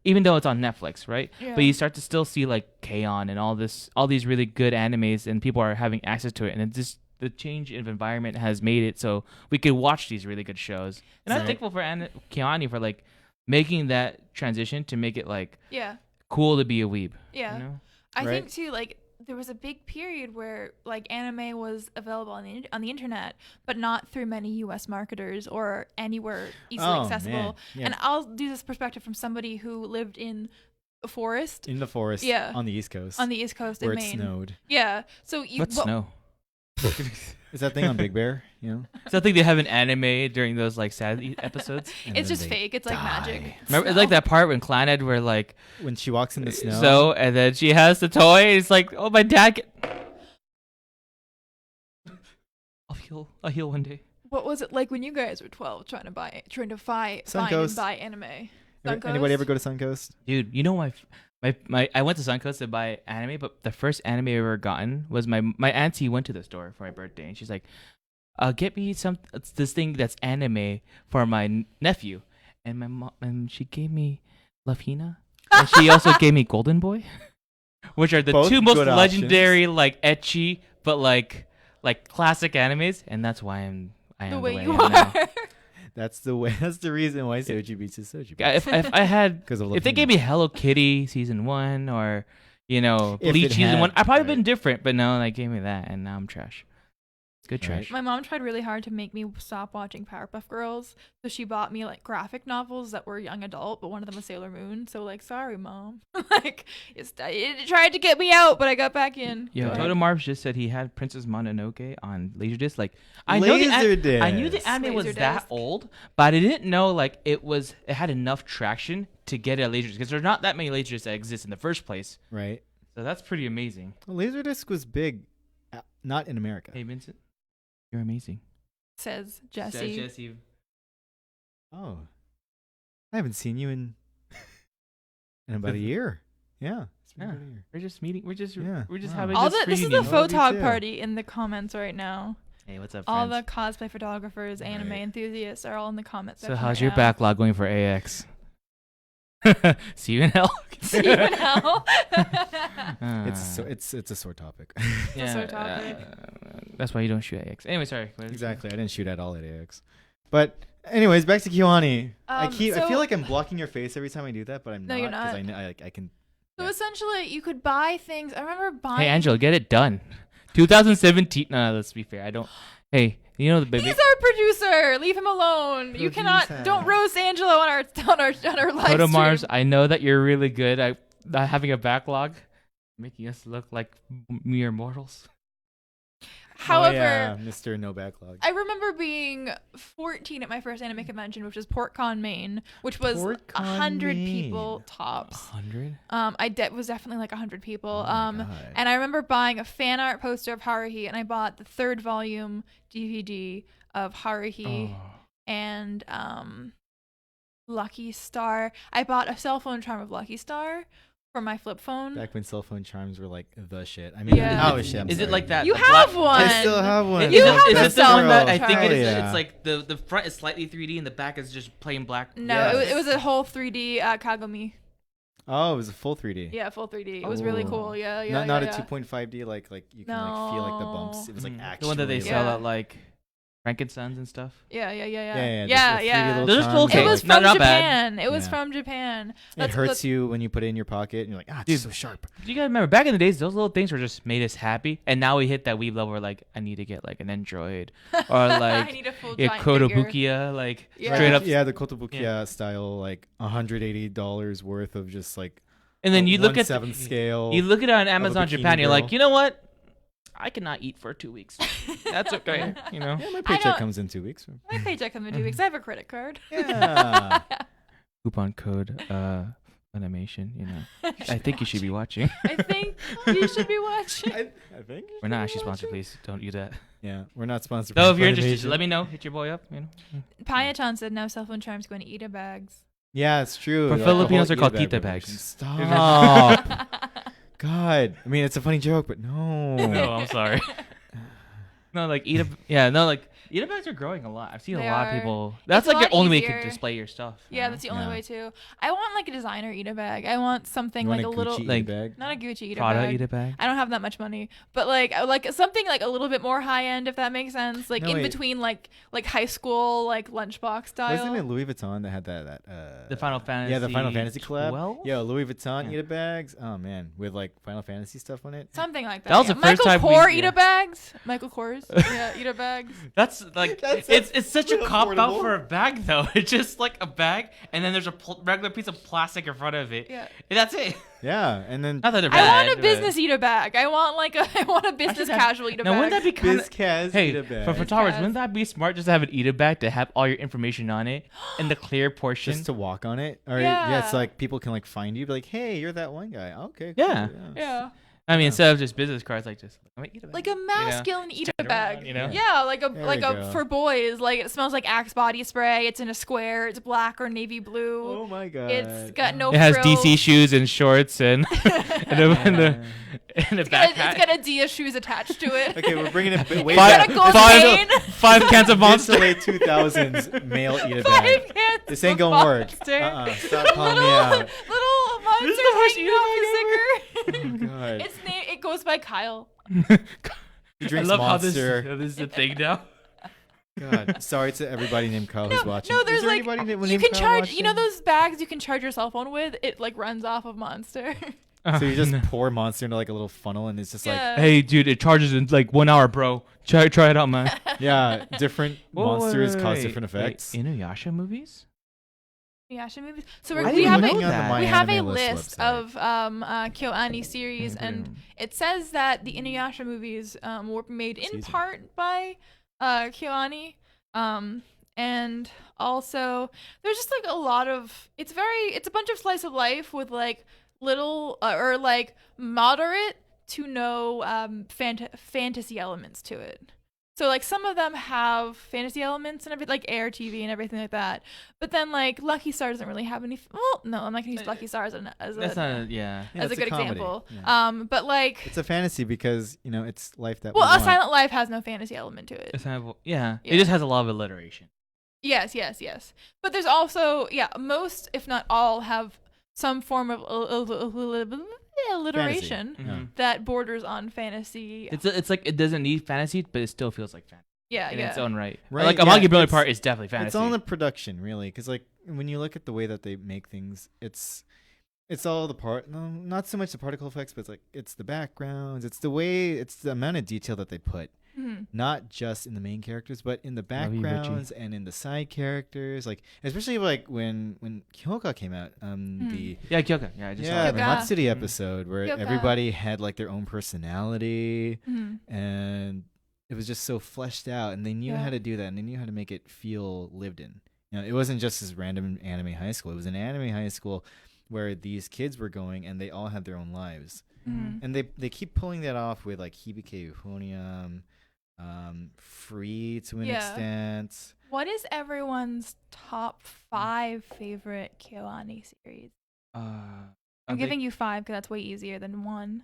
S1: even though it's on Netflix, right?
S3: Yeah.
S1: But you start to still see like KyoAni and all these really good animes, and people are having access to it, and it just the change of environment has made it so we could watch these really good shows. And I'm
S2: Right.
S1: thankful for KyoAni for like making that transition to make it like
S3: Yeah.
S1: cool to be a weeb.
S3: Yeah.
S1: You know?
S3: I
S2: Right.
S3: think too, like there was a big period where like anime was available on the internet, but not through many U.S. marketers or anywhere easily
S2: Oh,
S3: accessible.
S2: man. Yeah.
S3: And I'll do this perspective from somebody who lived in a forest
S2: In the forest.
S3: Yeah.
S2: On the East Coast.
S3: on the East Coast
S2: where
S3: in
S2: it
S3: Maine.
S2: snowed.
S3: Yeah. So you
S1: What snow?
S2: Is that thing on Big Bear? You know.
S1: So I think they have an anime during those like sad episodes.
S2: And
S3: It's
S2: then
S3: just
S2: they
S3: fake. It's like
S2: die.
S3: magic.
S1: Remember, it's like that part when Clannad were like,
S2: When she walks in the snow.
S1: so, and then she has the toy. And it's like, oh, my dad. I'll heal one day.
S3: What was it like when you guys were 12 trying to find and
S2: Suncoast.
S3: buy anime?
S2: Anybody ever go to Suncoast?
S1: Dude, you know my I went to Suncoast to buy anime, but the first anime I ever gotten was my auntie went to the store for my birthday, and she's like, get me this thing that's anime for my nephew, and my mom, and she gave me Love Hina, and she also gave me Golden Boy, which are the
S2: Both
S1: two most
S2: good
S1: legendary like ecchi but like classic animes, and that's why I am
S3: The way
S1: I
S3: you
S1: am
S3: are.
S1: now.
S2: That's the way. That's the reason why SojuBeats is SojuBeats.
S1: Yeah, if I had
S2: Because of
S1: if they gave me Hello Kitty season 1 or
S2: If
S1: Bleach
S2: it
S1: season
S2: had-
S1: 1, I'd probably
S2: right.
S1: been different, but no, they gave me that, and now I'm trash. Good
S2: Right.
S1: trash.
S3: My mom tried really hard to make me stop watching Powerpuff Girls, so she bought me like graphic novels that were young adult, but one of them was Sailor Moon. So like, sorry, mom. Like, it tried to get me out, but I got back in.
S1: Yo,
S3: Go ahead.
S1: Toto Marv just said he had Princess Mononoke on Laserdisc. Like, I know the I knew the anime was that
S3: Laserdisc.
S1: old, but I didn't know like it had enough traction to get it at Laserdisc because there's not that many Laserdiscs that exist in the first place.
S2: Right.
S1: So that's pretty amazing.
S2: Well, Laserdisc was big, not in America.
S1: Hey Vincent, you're amazing.
S3: Says Jesse.
S1: Says Jesse.
S2: Oh. I haven't seen you in about a year. Yeah. It's been
S1: Yeah.
S2: about a year.
S1: We're just meeting. We're just
S2: Wow.
S1: having
S3: All
S1: this
S3: this is the
S1: reunion.
S2: photo-
S3: photog
S2: too.
S3: party in the comments right now.
S1: Hey, what's up,
S3: All the
S1: friends?
S3: cosplay photographers, anime
S2: Right.
S3: enthusiasts are all in the comments
S1: So
S3: section
S1: how's
S3: right
S1: your
S3: now.
S1: backlog going for AX? See you in hell.
S3: See you in hell.
S2: It's a sore topic.
S1: Yeah,
S3: sore topic.
S1: that's why you don't shoot AX. Anyway, sorry.
S2: Exactly. I didn't shoot at all at AX. But anyways, back to KyoAni. I
S3: So-
S2: feel like I'm blocking your face every time I do that, but I'm
S3: No,
S2: not.
S3: you're
S2: Because
S3: not.
S2: I know I can.
S3: So
S2: Yeah.
S3: essentially, you could buy things. I remember buying.
S1: Hey, Angela, get it done. 2017. No, let's be fair. I don't. Hey, you know the baby.
S3: He's our producer. Leave him alone. You cannot.
S2: Producer.
S3: Don't roast Angelo on our live
S1: Go to
S3: stream.
S1: Mars. I know that you're really good at not having a backlog, making us look like mere mortals.
S3: However,
S2: Oh, yeah, Mr. No Backlog.
S3: I remember being 14 at my first anime convention, which was PortCon Maine, which was
S2: PortCon
S3: 100
S2: Maine.
S3: people tops.
S1: 100.
S3: Was definitely like 100 people.
S2: Oh my God.
S3: And I remember buying a fan art poster of Haruhi, and I bought the 3rd volume DVD of Haruhi
S1: Oh.
S3: and Lucky Star. I bought a cell phone charm of Lucky Star for my flip phone.
S2: Back when cell phone charms were like the shit. I mean,
S3: Yeah.
S2: oh shit. I'm
S1: Is it
S2: sorry.
S1: like that?
S3: You
S1: the
S3: have
S1: black-
S3: one.
S2: I still have one.
S3: You
S1: Is
S3: have
S1: it,
S3: a
S1: is it the
S3: cell
S1: one that I
S3: phone
S1: think it is?
S2: charm.
S1: It's like the front is slightly 3D and the back is just plain black.
S3: No,
S2: Yes.
S3: it was a whole 3D Kagami.
S2: Oh, it was a full 3D.
S3: Yeah, full 3D. It was really
S2: Ooh.
S3: cool. Yeah, yeah.
S2: Not
S3: yeah,
S2: a
S3: yeah.
S2: 2.5D like you can like feel like the bumps. It was like
S1: Mhm.
S2: actually
S1: the one that they
S3: Yeah.
S1: sell at like Frankenstein's and stuff.
S3: Yeah.
S2: Yeah,
S3: Yeah.
S2: the 3D
S3: Yeah.
S2: little
S1: Those are
S2: charms
S1: okay.
S3: It
S2: that,
S3: was
S2: like,
S3: from
S1: Not bad.
S3: Japan. It was
S2: Yeah.
S3: from Japan.
S2: it hurts you when you put it in your pocket and you're like, it's
S1: Dude.
S2: so sharp.
S1: Do you guys remember back in the days? Those little things were just made us happy, and now we hit that weeb level where like I need to get like an Android or
S3: I
S1: like
S3: need a full
S1: a
S3: giant figure.
S1: Kotobukiya, like
S3: Yeah.
S1: straight up.
S2: Yeah, the Kotobukiya
S1: Yeah.
S2: style, like $180 worth of just like.
S1: And then you look at
S2: 1/7 scale.
S1: You look at it on Amazon
S2: bikini
S1: Japan. You're
S2: girl.
S1: like, you know what? I cannot eat for 2 weeks. That's okay. You know.
S2: Yeah, my
S3: I
S2: paycheck
S3: don't-
S2: comes in 2 weeks.
S3: My paycheck comes in 2 weeks. I have a credit card.
S2: Yeah.
S1: Coupon code animation. You know. I think you should be watching.
S3: I think you should be watching.
S2: I think.
S1: We're not actually sponsored. Please don't do that.
S2: Yeah, we're not sponsored.
S1: Though
S2: by
S1: if you're interested,
S2: Funimation.
S1: let me know. Hit your boy up. You know.
S3: Paya-chan said now cell phone charms going to Ida bags.
S2: Yeah, it's true.
S1: For
S2: Like, the
S1: Filipinos,
S2: whole
S1: they're called
S2: Ida
S1: tita
S2: bag
S1: bags.
S2: Stop. God. I mean, it's a funny joke, but no.
S1: No, I'm sorry. No, like Ida bags are growing a lot. I've seen
S3: They
S1: a lot
S3: are.
S1: of people. That's
S3: It's a
S1: like the
S3: lot
S1: only way you
S3: easier.
S1: can display your stuff. you
S3: Yeah,
S1: know?
S3: that's the only
S2: Yeah.
S3: way too. I want like a designer Ida bag. I want something
S2: You want
S3: like a
S2: a
S3: little,
S2: Gucci
S1: like-
S2: bag?
S3: not a Gucci Ida
S1: Prada
S3: bag.
S1: Ida bag.
S3: I don't have that much money, but like something like a little bit more high end, if that makes sense. Like
S2: No,
S3: in
S2: wait.
S3: between like high school like lunchbox style.
S2: Wasn't it Louis Vuitton that had that
S1: The Final Fantasy.
S2: Yeah, the Final Fantasy collab.
S1: 12?
S2: Yeah, Louis Vuitton
S1: Yeah.
S2: Ida bags. Oh man, with like Final Fantasy stuff on it.
S3: Something like that.
S1: That was
S3: yeah.
S1: the first
S3: Michael
S1: time we-
S3: Kors
S1: yeah.
S3: Ida bags. Michael Kors. Yeah, Ida bags.
S1: That's like
S2: That's
S1: it's such a
S2: real
S1: cop out
S2: affordable.
S1: for a bag though. It's just like a bag, and then there's a regular piece of plastic in front of it.
S3: Yeah.
S1: And that's it.
S2: Yeah, and then
S1: Not that they're
S3: I
S1: bad.
S3: want a
S1: but-
S3: business Ida bag. I want a business
S1: that-
S3: casual Ida
S1: Now
S3: bag.
S1: wouldn't that be kind of
S2: BizCaz
S1: hey
S2: Ida bag.
S1: for photographers?
S3: Kaz.
S1: Wouldn't that be smart just to have an Ida bag to have all your information on it in the clear portion?
S2: just to walk on it. Or
S3: Yeah.
S2: it's like people can like find you, be like, hey, you're that one guy. Okay. Cool.
S1: Yeah.
S3: Yeah.
S1: I mean, instead of just business cards, like just I'm Ida bag.
S3: Like a masculine Ida
S1: turn
S3: bag.
S1: around, you know?
S3: Yeah, like a
S2: There
S3: like
S2: we
S3: a
S2: go.
S3: for boys. Like it smells like Axe body spray. It's in a square. It's black or navy blue.
S2: Oh my god.
S3: It's got no
S1: it has
S3: frills.
S1: DC shoes and shorts and and a
S3: It's
S1: back
S3: got
S1: hat.
S3: Adidas shoes attached to it.
S2: Okay, we're bringing it way
S3: got
S2: back.
S3: a gold
S1: five,
S3: chain.
S1: five cans of
S2: It's the
S1: Monster.
S2: late 2000s male Ida
S3: 5
S2: bag.
S3: cans
S2: This ain't
S3: of
S2: gonna work.
S3: Monster.
S2: Stop calling me
S3: Little
S2: out.
S3: monster
S1: This is the worst
S3: hanging
S1: Ida
S3: off
S1: bag
S3: the sticker.
S2: Oh god.
S3: Its name. It goes by Kyle.
S2: He
S1: I
S2: drinks
S1: love
S2: Monster.
S1: how this is a thing now.
S2: God, sorry to everybody named Kyle who's watching.
S3: No,
S2: Is
S3: there's
S2: there
S3: like
S2: anybody named
S3: you can
S2: Kyle
S3: charge.
S2: watching?
S3: You know those bags you can charge your cell phone with? It like runs off of Monster.
S2: So you just pour Monster into like a little funnel, and it's just
S3: Yeah.
S1: Hey, dude, it charges in like 1 hour, bro. Try it out, man.
S2: like, yeah, different monsters cause
S1: Wait,
S2: different
S1: wait,
S2: effects.
S1: Inuyasha movies?
S3: Reaction movies. So
S2: Why
S3: we
S2: are you
S3: have
S2: looking
S3: a
S2: on the My
S3: we have a
S2: Anime List
S3: list
S2: website?
S3: of KyoAni series, and it says that the Inuyasha movies were made in
S2: Season.
S3: part by KyoAni, and also there's just like a lot of it's a bunch of slice of life with like little or like moderate to no fantasy elements to it. So like some of them have fantasy elements and everything, like Air TV and everything like that. But then like Lucky Star doesn't really have any. Well, no, I'm not gonna use Lucky Star as a
S1: That's not.
S2: Yeah,
S3: as a
S2: it's
S3: good
S2: comedy.
S3: example.
S2: Yeah.
S3: But like,
S2: It's a fantasy because it's life that.
S3: well,
S2: we
S3: A
S2: want.
S3: Silent Life has no fantasy element to it.
S1: It's kind of, yeah.
S3: Yeah.
S1: It just has a lot of alliteration.
S3: Yes. But there's also most, if not all, have some form of alliteration
S2: Fantasy.
S1: Mhm.
S3: that borders on fantasy.
S1: It's like it doesn't need fantasy, but it still feels like fantasy in its own right.
S2: Right,
S1: Like
S2: yeah,
S1: Amagi Brilliant
S2: it's-
S1: Part is definitely fantasy.
S2: It's all in the production, really, because like when you look at the way that they make things, it's all the part. No, not so much the particle effects, but it's the backgrounds. It's the amount of detail that they put.
S3: Mhm.
S2: Not just in the main characters, but in the
S1: Love you, Richie.
S2: backgrounds and in the side characters. Like especially like when Kyoka came out, the
S1: Yeah, Kyoka. Yeah, I just
S2: yeah
S1: saw
S2: the
S1: it.
S3: Kyoka.
S2: Matsuri episode where
S3: Kyoka.
S2: everybody had like their own personality
S3: Mhm.
S2: and it was just so fleshed out, and they knew
S3: Yeah.
S2: how to do that, and they knew how to make it feel lived in. It wasn't just this random anime high school. It was an anime high school where these kids were going, and they all had their own lives.
S3: Mhm.
S2: And they keep pulling that off with like Hibike Euphonium, Free to an
S3: Yeah.
S2: extent.
S3: What is everyone's top 5 favorite KyoAni series? I'm giving you 5 because that's way easier than 1.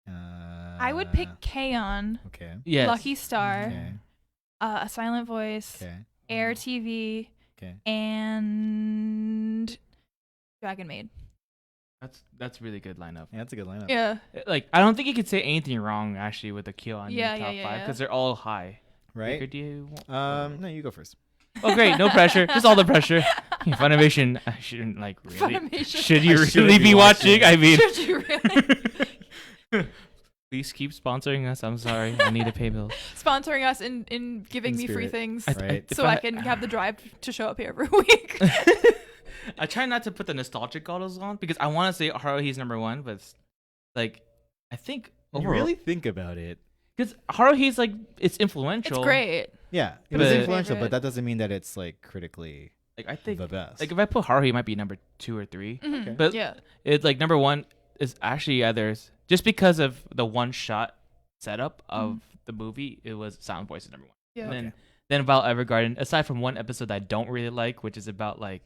S3: I would pick K-On,
S2: Okay.
S1: Yes.
S3: Lucky Star,
S2: Okay.
S3: A Silent Voice,
S2: Okay.
S3: Air TV,
S2: Okay.
S3: and Dragon Maid.
S1: That's really good lineup.
S2: Yeah, that's a good lineup.
S3: Yeah.
S1: Like I don't think you could say anything wrong actually with the KyoAni
S3: Yeah,
S1: top
S3: yeah,
S1: 5
S3: yeah.
S1: because they're all high.
S2: Right.
S1: Baker, do you want-
S2: No, you go first.
S1: Oh great, no pressure. Just all the pressure. Funimation, I shouldn't like really.
S3: Funimation.
S1: Should you
S2: I shouldn't
S1: really
S2: be
S1: be watching?
S2: watching.
S1: I mean,
S3: Should you really?
S1: please keep sponsoring us. I'm sorry, I need to pay bills.
S3: Sponsoring us in giving
S2: In
S3: me free
S2: spirit.
S3: things
S2: Right.
S1: If
S3: so I can have the drive to show up here every week.
S1: I try not to put the nostalgic goggles on because I want to say Haruhi's number 1, but it's, like I think
S2: When you
S1: overall,
S2: really think about it.
S1: because Haruhi's like it's influential.
S3: It's great.
S2: Yeah, it
S3: But
S2: was
S1: it's
S2: influential,
S3: favorite.
S2: but that doesn't mean that it's like critically
S1: Like I think
S2: the best.
S1: like if I put Haruhi, it might be number 2 or 3.
S3: Mhm.
S2: Okay.
S1: But
S3: Yeah.
S1: it's like number 1 is actually either just because of the one shot setup of the movie, it was Silent Voice is number 1.
S3: Yeah.
S1: And then Violet Evergarden, aside from one episode I don't really like, which is about like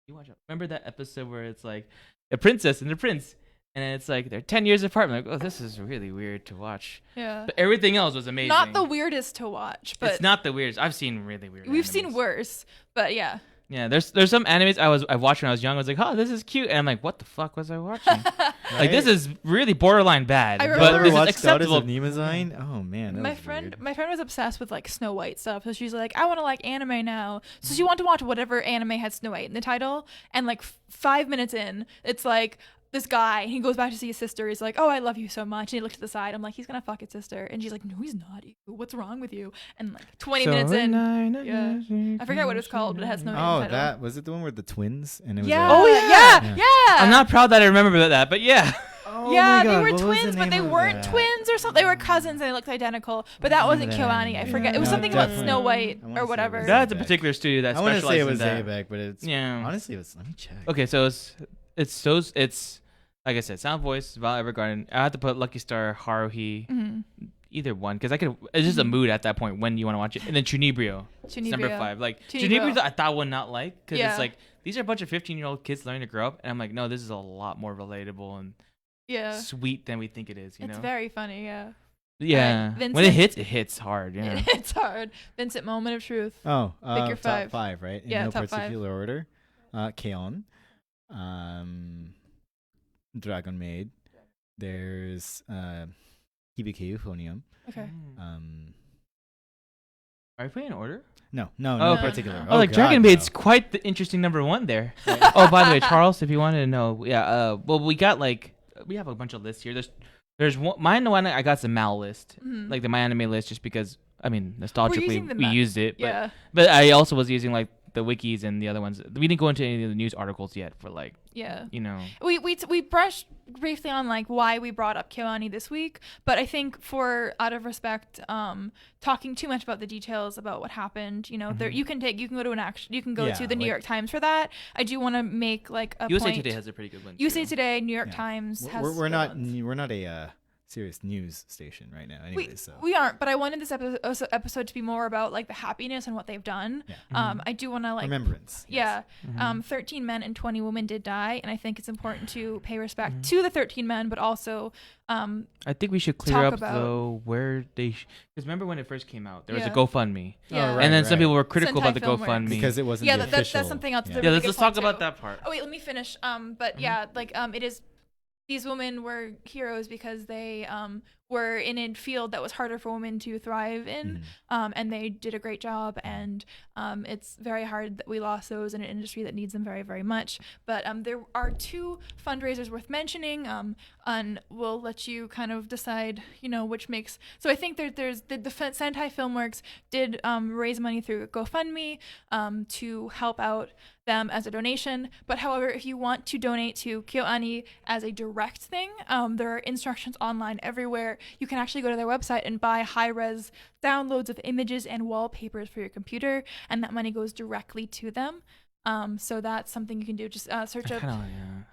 S1: you watch. Remember that episode where it's like a princess and a prince, and it's like they're 10 years apart. I'm like, oh, this is really weird to watch.
S3: Yeah.
S1: But everything else was amazing.
S3: Not the weirdest to watch, but
S1: It's not the weirdest. I've seen really weird.
S3: we've seen
S1: animes.
S3: worse. But yeah.
S1: Yeah, there's some animes I watched when I was young. I was like, oh, this is cute, and I'm like, what the fuck was I watching? Like this is really borderline bad,
S3: I
S1: but
S3: remember-
S1: this is
S2: watched Daughters
S1: acceptable.
S2: of Nemazine? Oh man, that
S3: My
S2: was
S3: friend
S2: weird.
S3: was obsessed with like Snow White stuff. So she's like, I want to like anime now. So she wanted to watch whatever anime had Snow White in the title. And like 5 minutes in, it's like this guy, he goes back to see his sister. He's like, oh, I love you so much. And he looks to the side. I'm like, he's gonna fuck his sister. And she's like, no, he's not. What's wrong with you? And like 20 minutes in, yeah. I forget what it's called, but it has no
S2: Oh,
S3: title.
S2: that was it. The one with the twins, and it was.
S3: Yeah.
S1: Oh,
S3: yeah. Yeah.
S1: I'm not proud that I remember that, but yeah.
S2: Oh
S3: Yeah,
S2: my
S3: they
S2: God,
S3: were
S2: what was the
S3: twins, but
S2: name
S3: they
S2: of
S3: weren't
S2: that?
S3: twins or something. They were cousins and they looked identical. But that wasn't
S2: that.
S3: KyoAni. I forget. It was
S2: No,
S3: something about
S2: definitely.
S3: Snow White
S2: I wanna say
S3: or
S2: it
S3: whatever.
S2: was
S1: That's a
S2: Zaybek.
S1: particular studio that
S2: I want to say it
S1: specializes
S2: was
S1: in that.
S2: Zaybek, but it's
S1: Yeah.
S2: honestly, let me check.
S1: Okay, so it's like I said, Sound Voice, Violet Evergarden. I had to put Lucky Star, Haruhi,
S3: Mhm.
S1: either one, because it's just a mood at that point when you want to watch it. And then Chunibyo, it's number
S3: Chunibyo.
S1: 5. Like
S3: Chunibyo.
S1: Chunibyo, I thought I would not like because
S3: Yeah.
S1: it's like these are a bunch of 15-year-old kids learning to grow up, and I'm like, no, this is a lot more relatable and
S3: Yeah.
S1: sweet than we think it is. You
S3: It's
S1: know?
S3: very funny, yeah.
S1: Yeah.
S3: Alright,
S1: When
S3: Vincent.
S1: it hits hard. Yeah.
S3: It's hard. Vincent, moment of truth.
S2: Oh,
S3: Pick your
S2: top
S3: 5.
S2: 5, right? In
S3: Yeah,
S2: no
S3: top 5.
S2: particular order. K-On, Dragon Maid. There's Hibike Euphonium.
S3: Okay.
S1: Are we putting in order?
S2: No,
S1: Oh,
S2: no
S1: okay.
S2: particular.
S1: Oh, like
S2: God,
S1: Dragon
S2: no.
S1: Maid's quite the interesting number 1 there. Oh, by the way, Charles, if you wanted to know, yeah, well, we have a bunch of lists here. There's one, the one I got is the Mal list,
S3: Mhm.
S1: like the My Anime list, just because I mean nostalgically
S3: using the
S1: we used it, but
S3: Yeah.
S1: but I also was using like the wikis and the other ones. We didn't go into any of the news articles yet for like
S3: Yeah.
S1: you know.
S3: We brushed briefly on like why we brought up KyoAni this week, but I think for out of respect, talking too much about the details about what happened, there you can go
S2: Yeah,
S3: to the New
S2: like-
S3: York Times for that. I do want to make like a
S1: USA
S3: point.
S1: Today has a pretty good one.
S3: USA
S1: too.
S3: Today, New York
S2: Yeah.
S3: Times has.
S2: We're
S3: good
S2: not
S3: ones.
S2: we're not a serious news station right now. Anyways, so
S3: We aren't, but I wanted this episode to be more about like the happiness and what they've done.
S2: Yeah.
S3: I do want to like
S2: remembrance.
S3: Yeah.
S2: Yes.
S3: 13 men and 20 women did die, and I think it's important to pay respect to the 13 men, but also
S1: I think we should clear
S3: talk
S1: up
S3: about-
S1: though where they because remember when it first came out, there was a
S3: Yeah.
S1: GoFundMe,
S3: Yeah.
S2: Oh, right,
S1: and then some people were critical
S3: Sentai
S1: about the
S3: Filmworks.
S1: GoFundMe
S2: because it wasn't
S3: Yeah,
S2: the
S3: that's
S2: official.
S3: something else
S2: Yeah.
S3: that
S1: Yeah,
S3: we
S1: let's
S3: could
S1: just talk
S3: point
S1: about
S3: to.
S1: that part.
S3: Oh wait, let me finish. But yeah, like it is. These women were heroes because they were in a field that was harder for women to thrive in, and they did a great job. And it's very hard that we lost those in an industry that needs them very, very much. But there are 2 fundraisers worth mentioning, and we'll let you kind of decide, which makes. So I think there's the Sentai Filmworks did raise money through GoFundMe to help out them as a donation. But however, if you want to donate to KyoAni as a direct thing, there are instructions online everywhere. You can actually go to their website and buy high-res downloads of images and wallpapers for your computer, and that money goes directly to them. So that's something you can do. Just search up.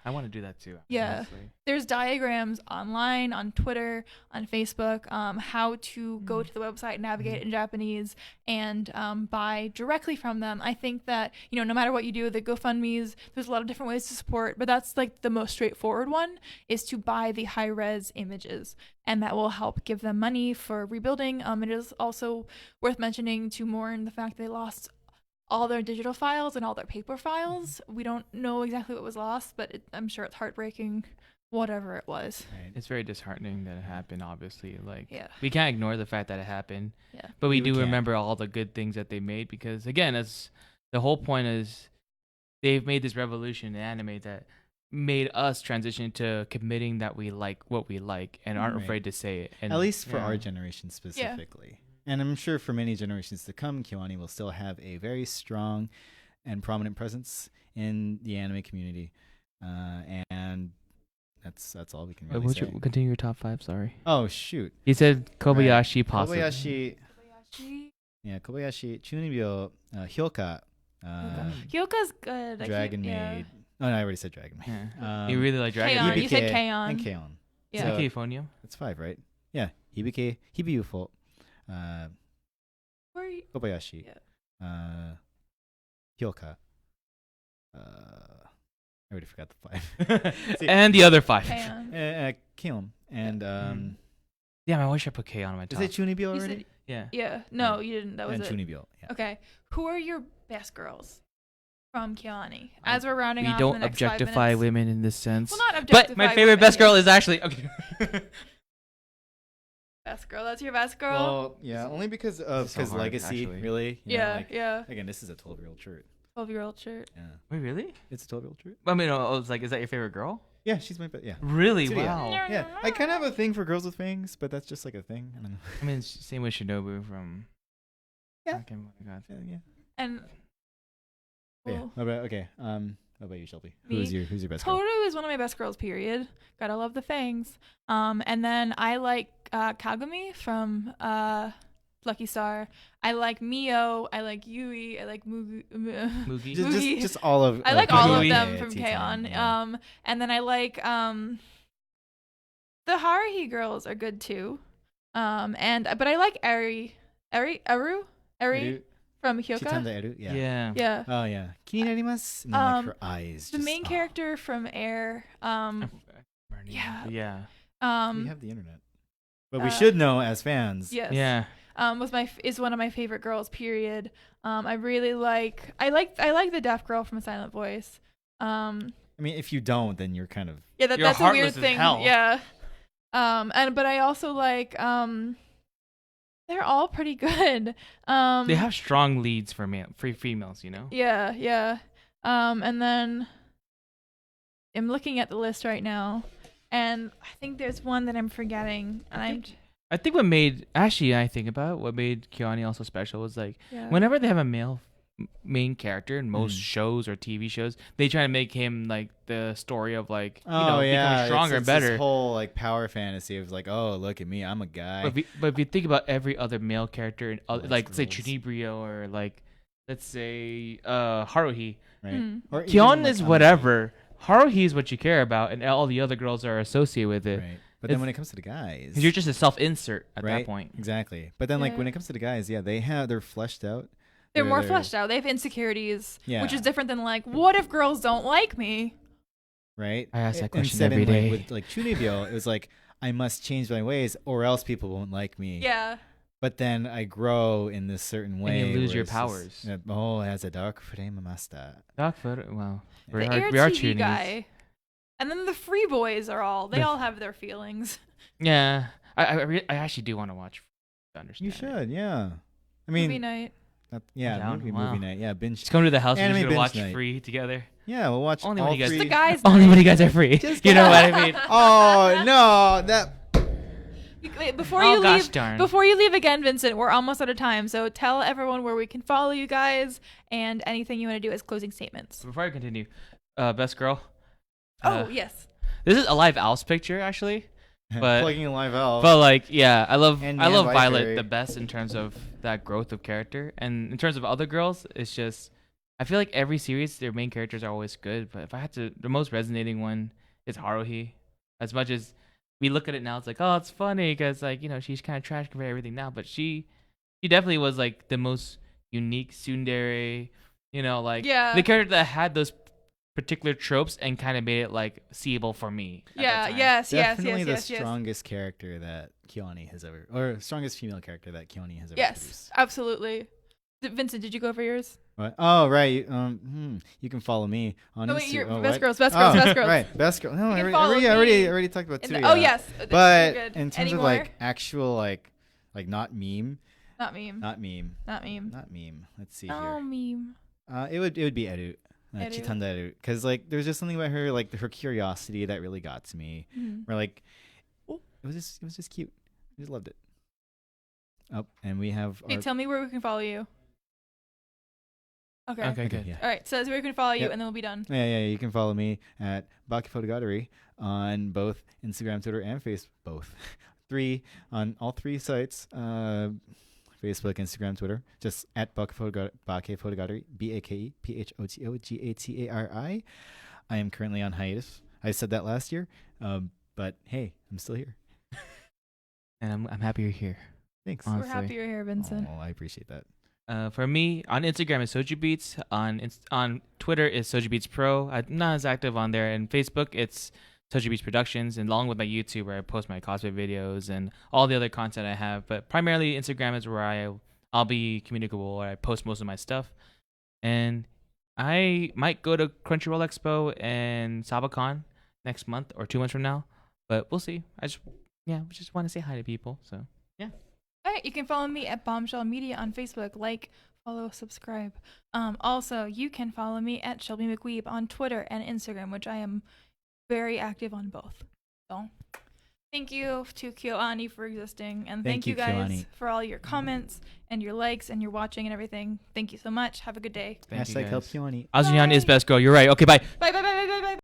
S1: I want to do that too.
S3: Yeah.
S1: honestly.
S3: There's diagrams online, on Twitter, on Facebook, how to go to the website, navigate in Japanese, and buy directly from them. I think that, no matter what you do, the GoFundMes, there's a lot of different ways to support, but that's like the most straightforward one, is to buy the high-res images, and that will help give them money for rebuilding. It is also worth mentioning to mourn the fact they lost all their digital files and all their paper files. We don't know exactly what was lost, but I'm sure it's heartbreaking, whatever it was.
S2: Right.
S1: It's very disheartening that it happened. Obviously,
S3: Yeah.
S1: we can't ignore the fact that it happened.
S3: Yeah.
S1: But we
S2: We
S1: do
S2: can't.
S1: remember all the good things that they made because again, it's the whole point is they've made this revolution in anime that made us transition to committing that we like what we like and aren't
S2: Right.
S1: afraid to say it. And
S2: At least for
S1: yeah.
S2: our generation specifically. And I'm sure for many generations to come, KyoAni will still have a very strong and prominent presence in the anime community. And that's all we can
S1: Wait,
S2: really
S1: would
S2: say.
S1: you continue your top 5? Sorry,
S2: Oh, shoot.
S1: he said Kobayashi possibly.
S2: Kobayashi. Yeah, Kobayashi, Chunibyo, Hyoka,
S3: Hyoka's good.
S2: Dragon
S3: yeah.
S2: Maid. Oh, no, I already said Dragon Maid.
S1: Yeah. You really like Dragon
S3: K-On!
S1: Maid?
S3: You said K-On!
S2: And K-On!
S3: Yeah.
S2: So-
S1: Euphonium?
S2: That's 5, right? Yeah. Hibike, Hibiyufo,
S3: Where are you?
S2: Kobayashi,
S3: Yeah.
S2: Hyoka. I already forgot the 5. See,
S1: And the other 5.
S3: K-On!
S2: Keon. And
S1: Damn, I wish I put K on my
S2: is
S1: top.
S2: it Chunibyo
S3: You
S2: already?
S3: said,
S1: Yeah.
S3: yeah. No, you didn't. That was
S2: And
S3: it.
S2: Chunibyo. Yeah.
S3: Okay. Who are your best girls from KyoAni? As we're rounding
S1: We
S3: off
S1: don't
S3: in the next 5
S1: objectify
S3: minutes.
S1: women in this sense.
S3: Well, not objectify.
S1: But my favorite
S3: women,
S1: best girl
S3: yeah.
S1: is actually okay.
S3: Best girl. That's your best girl.
S2: Well, yeah, only because of
S1: This is so hard,
S2: legacy,
S1: actually.
S2: really. You know,
S3: yeah.
S2: like,
S3: Yeah.
S2: Again, this is a 12-year-old shirt.
S3: 12-year-old shirt.
S2: Yeah,
S1: Wait, really?
S2: it's a 12-year-old shirt.
S1: I mean, I was like, is that your favorite girl?
S2: Yeah, she's my yeah.
S1: Really?
S2: Tsuruya.
S1: Wow.
S2: Yeah, I kind of have a thing for girls with fangs, but that's just like a thing. I don't know.
S1: I mean, same with Shinobu from.
S2: Yeah.
S1: Okay, oh my God.
S2: Yeah.
S3: And
S2: Yeah.
S3: well,
S2: What about What about you, Shelby?
S3: Me?
S2: Who's your best girl?
S3: Toru is one of my best girls, period. Gotta love the fangs. And then I like Kagami from Lucky Star. I like Mio. I like Yui. I like
S1: Mugi.
S2: Just all of.
S3: I like all of
S1: Mugi.
S3: them
S2: Yeah,
S3: from
S2: Titan,
S3: K-On!
S2: yeah.
S3: And then I like the Haruhi girls are good too. But I like Eru
S2: Eru?
S3: from Hyoka.
S2: Chitanda Eru? Yeah.
S1: Yeah.
S3: Yeah.
S2: Oh yeah. Kininarimasu. And then like her eyes.
S3: The
S2: just-
S3: main
S2: oh.
S3: character from Air. Yeah.
S2: We
S1: Yeah.
S2: have the internet. But we
S3: uh,
S2: should know as fans.
S3: Yes.
S1: Yeah.
S3: Is one of my favorite girls. Period. I really like. I like the deaf girl from Silent Voice.
S2: I mean, if you don't, then you're kind of.
S3: Yeah,
S1: You're
S3: that's a weird
S1: heartless as
S3: thing.
S1: hell.
S3: Yeah. But I also like. They're all pretty good.
S1: They have strong leads for females, you know.
S3: Yeah, yeah. And then I'm looking at the list right now, and I think there's one that I'm forgetting, and
S1: I think what made I think about it, what made KyoAni also special was like
S3: yeah.
S1: whenever they have a male main character in most
S2: Mm.
S1: shows or TV shows, they try to make him like the story of like
S2: Oh yeah,
S1: becoming stronger
S2: it's
S1: and better.
S2: This whole like power fantasy of like, oh look at me, I'm a guy.
S1: But if you think about every other male character, in other,
S2: Likes
S1: like say
S2: girls.
S1: Chunibyo or like let's say Haruhi,
S2: right?
S3: Mm.
S2: Or even,
S1: Kyon
S2: like,
S1: is
S2: Ami.
S1: whatever. Haruhi is what you care about, and all the other girls are associated with it.
S2: Right. But then when it comes to the guys,
S1: because you're just a self-insert at
S2: right?
S1: that point.
S2: Exactly. But then like when
S3: Yeah.
S2: it comes to the guys, yeah, they're fleshed out.
S3: They're more fleshed out. They have insecurities,
S2: Yeah.
S3: which is different than like, what if girls don't like me?
S2: Right?
S1: I ask that question
S2: Instead
S1: every day.
S2: with like Chunibyo, it was like I must change my ways or else people won't like me.
S3: Yeah.
S2: But then I grow in this certain way.
S1: And you lose
S2: where
S1: your
S2: it's just-
S1: powers.
S2: Oh, it has a dark frame master.
S1: Wow.
S3: The
S1: We
S3: air
S1: are
S3: TV
S1: Chunies.
S3: guy. And then the free boys are they all have their feelings.
S1: Yeah. I actually do want to watch to understand.
S2: You
S1: it.
S2: should, yeah. I mean,
S3: Movie night.
S1: Down.
S2: movie
S1: Wow.
S2: night. Yeah, binge.
S1: Just come to the house. We're
S2: Anime
S1: just gonna watch
S2: binge night.
S1: free together.
S2: Yeah, we'll watch
S1: Only
S2: all
S1: when you guys-
S2: three.
S3: The guys.
S1: Only
S3: night.
S1: when you guys are free.
S2: Just
S1: You know what I mean?
S2: Oh no, that.
S3: Wait, before
S1: Oh,
S3: you
S1: gosh
S3: leave,
S1: darn.
S3: before you leave again, Vincent, we're almost out of time. So tell everyone where we can follow you guys and anything you want to do as closing statements.
S1: Before I continue, best girl.
S3: Oh yes.
S1: This is a live Owl's picture actually, but
S2: Plugging a live out.
S1: but like yeah, I love
S2: And
S1: Violet
S2: Viper.
S1: the best in terms of that growth of character, and in terms of other girls, it's just I feel like every series their main characters are always good, but if I had to, the most resonating one is Haruhi. As much as we look at it now, it's like oh, it's funny because like she's kind of trash compared to everything now, but she definitely was like the most unique tsundere, like
S3: Yeah.
S1: the character that had those particular tropes and kind of made it like seeable for me. at that
S3: Yeah.
S1: time.
S3: Yes.
S2: Definitely
S3: Yes.
S2: the strongest character that KyoAni has ever, or strongest female character that KyoAni has ever
S3: Yes.
S2: produced.
S3: Absolutely. Vincent, did you go for yours?
S2: What? Oh right. You can follow me on
S3: Oh wait,
S2: Insta-
S3: your
S2: oh,
S3: best
S2: what?
S3: girls. Best girls.
S2: Oh,
S3: Best girls.
S2: Right, best girl. No,
S3: You
S2: I
S3: can
S2: already,
S3: follow me
S2: already talked about
S3: In
S2: two.
S3: the- oh yes.
S2: But
S3: You're good.
S2: in terms
S3: Any
S2: of
S3: more?
S2: like actual like not meme,
S3: Not meme.
S2: not meme,
S3: Not meme.
S2: not meme. Let's see
S3: Oh,
S2: here.
S3: meme.
S2: It would be Eru.
S3: Eru.
S2: Chitanda Eru, because like there's just something about her, like her curiosity that really got to me.
S3: Mhm.
S2: Where like, it was just cute. I just loved it. Oh, and we have.
S3: Hey,
S2: our,
S3: tell me where we can follow you. Okay.
S1: Okay, good.
S2: Yeah.
S3: All right. So that's where we can follow you,
S2: Yep.
S3: and then we'll be done.
S2: Yeah. You can follow me at Bakephotogatari on both Instagram, Twitter, and Facebook. Both, on all three sites. Facebook, Instagram, Twitter. Just at Bakephotogatari. BAKEPHOTOGATARI. I am currently on hiatus. I said that last year, but hey, I'm still here.
S1: And I'm happy you're here.
S2: Thanks.
S1: Honestly.
S3: We're happy you're here, Vincent.
S2: Oh, I appreciate that.
S1: For me, on Instagram is SojuBeats. On Twitter is SojuBeats Pro. I'm not as active on there. And Facebook, it's SojuBeats Productions, and along with my YouTube, where I post my cosplay videos and all the other content I have. But primarily, Instagram is where I'll be communicable, where I post most of my stuff. And I might go to Crunchyroll Expo and SabaCon next month or 2 months from now, but we'll see. I just want to say hi to people. So yeah.
S3: All right, you can follow me at Bombshell Media on Facebook. Like, follow, subscribe. Also, you can follow me at Shelby McWeeb on Twitter and Instagram, which I am very active on both. So, thank you to KyoAni for existing, and thank you guys
S2: KyoAni.
S3: for all your comments and your likes and your watching and everything. Thank you so much. Have a good day.
S1: Thank you
S2: Hashtag help
S1: guys.
S2: KyoAni.
S1: Azunyan is
S3: Bye.
S1: best girl. You're right. Okay, bye.
S3: Bye, bye, bye, bye, bye, bye.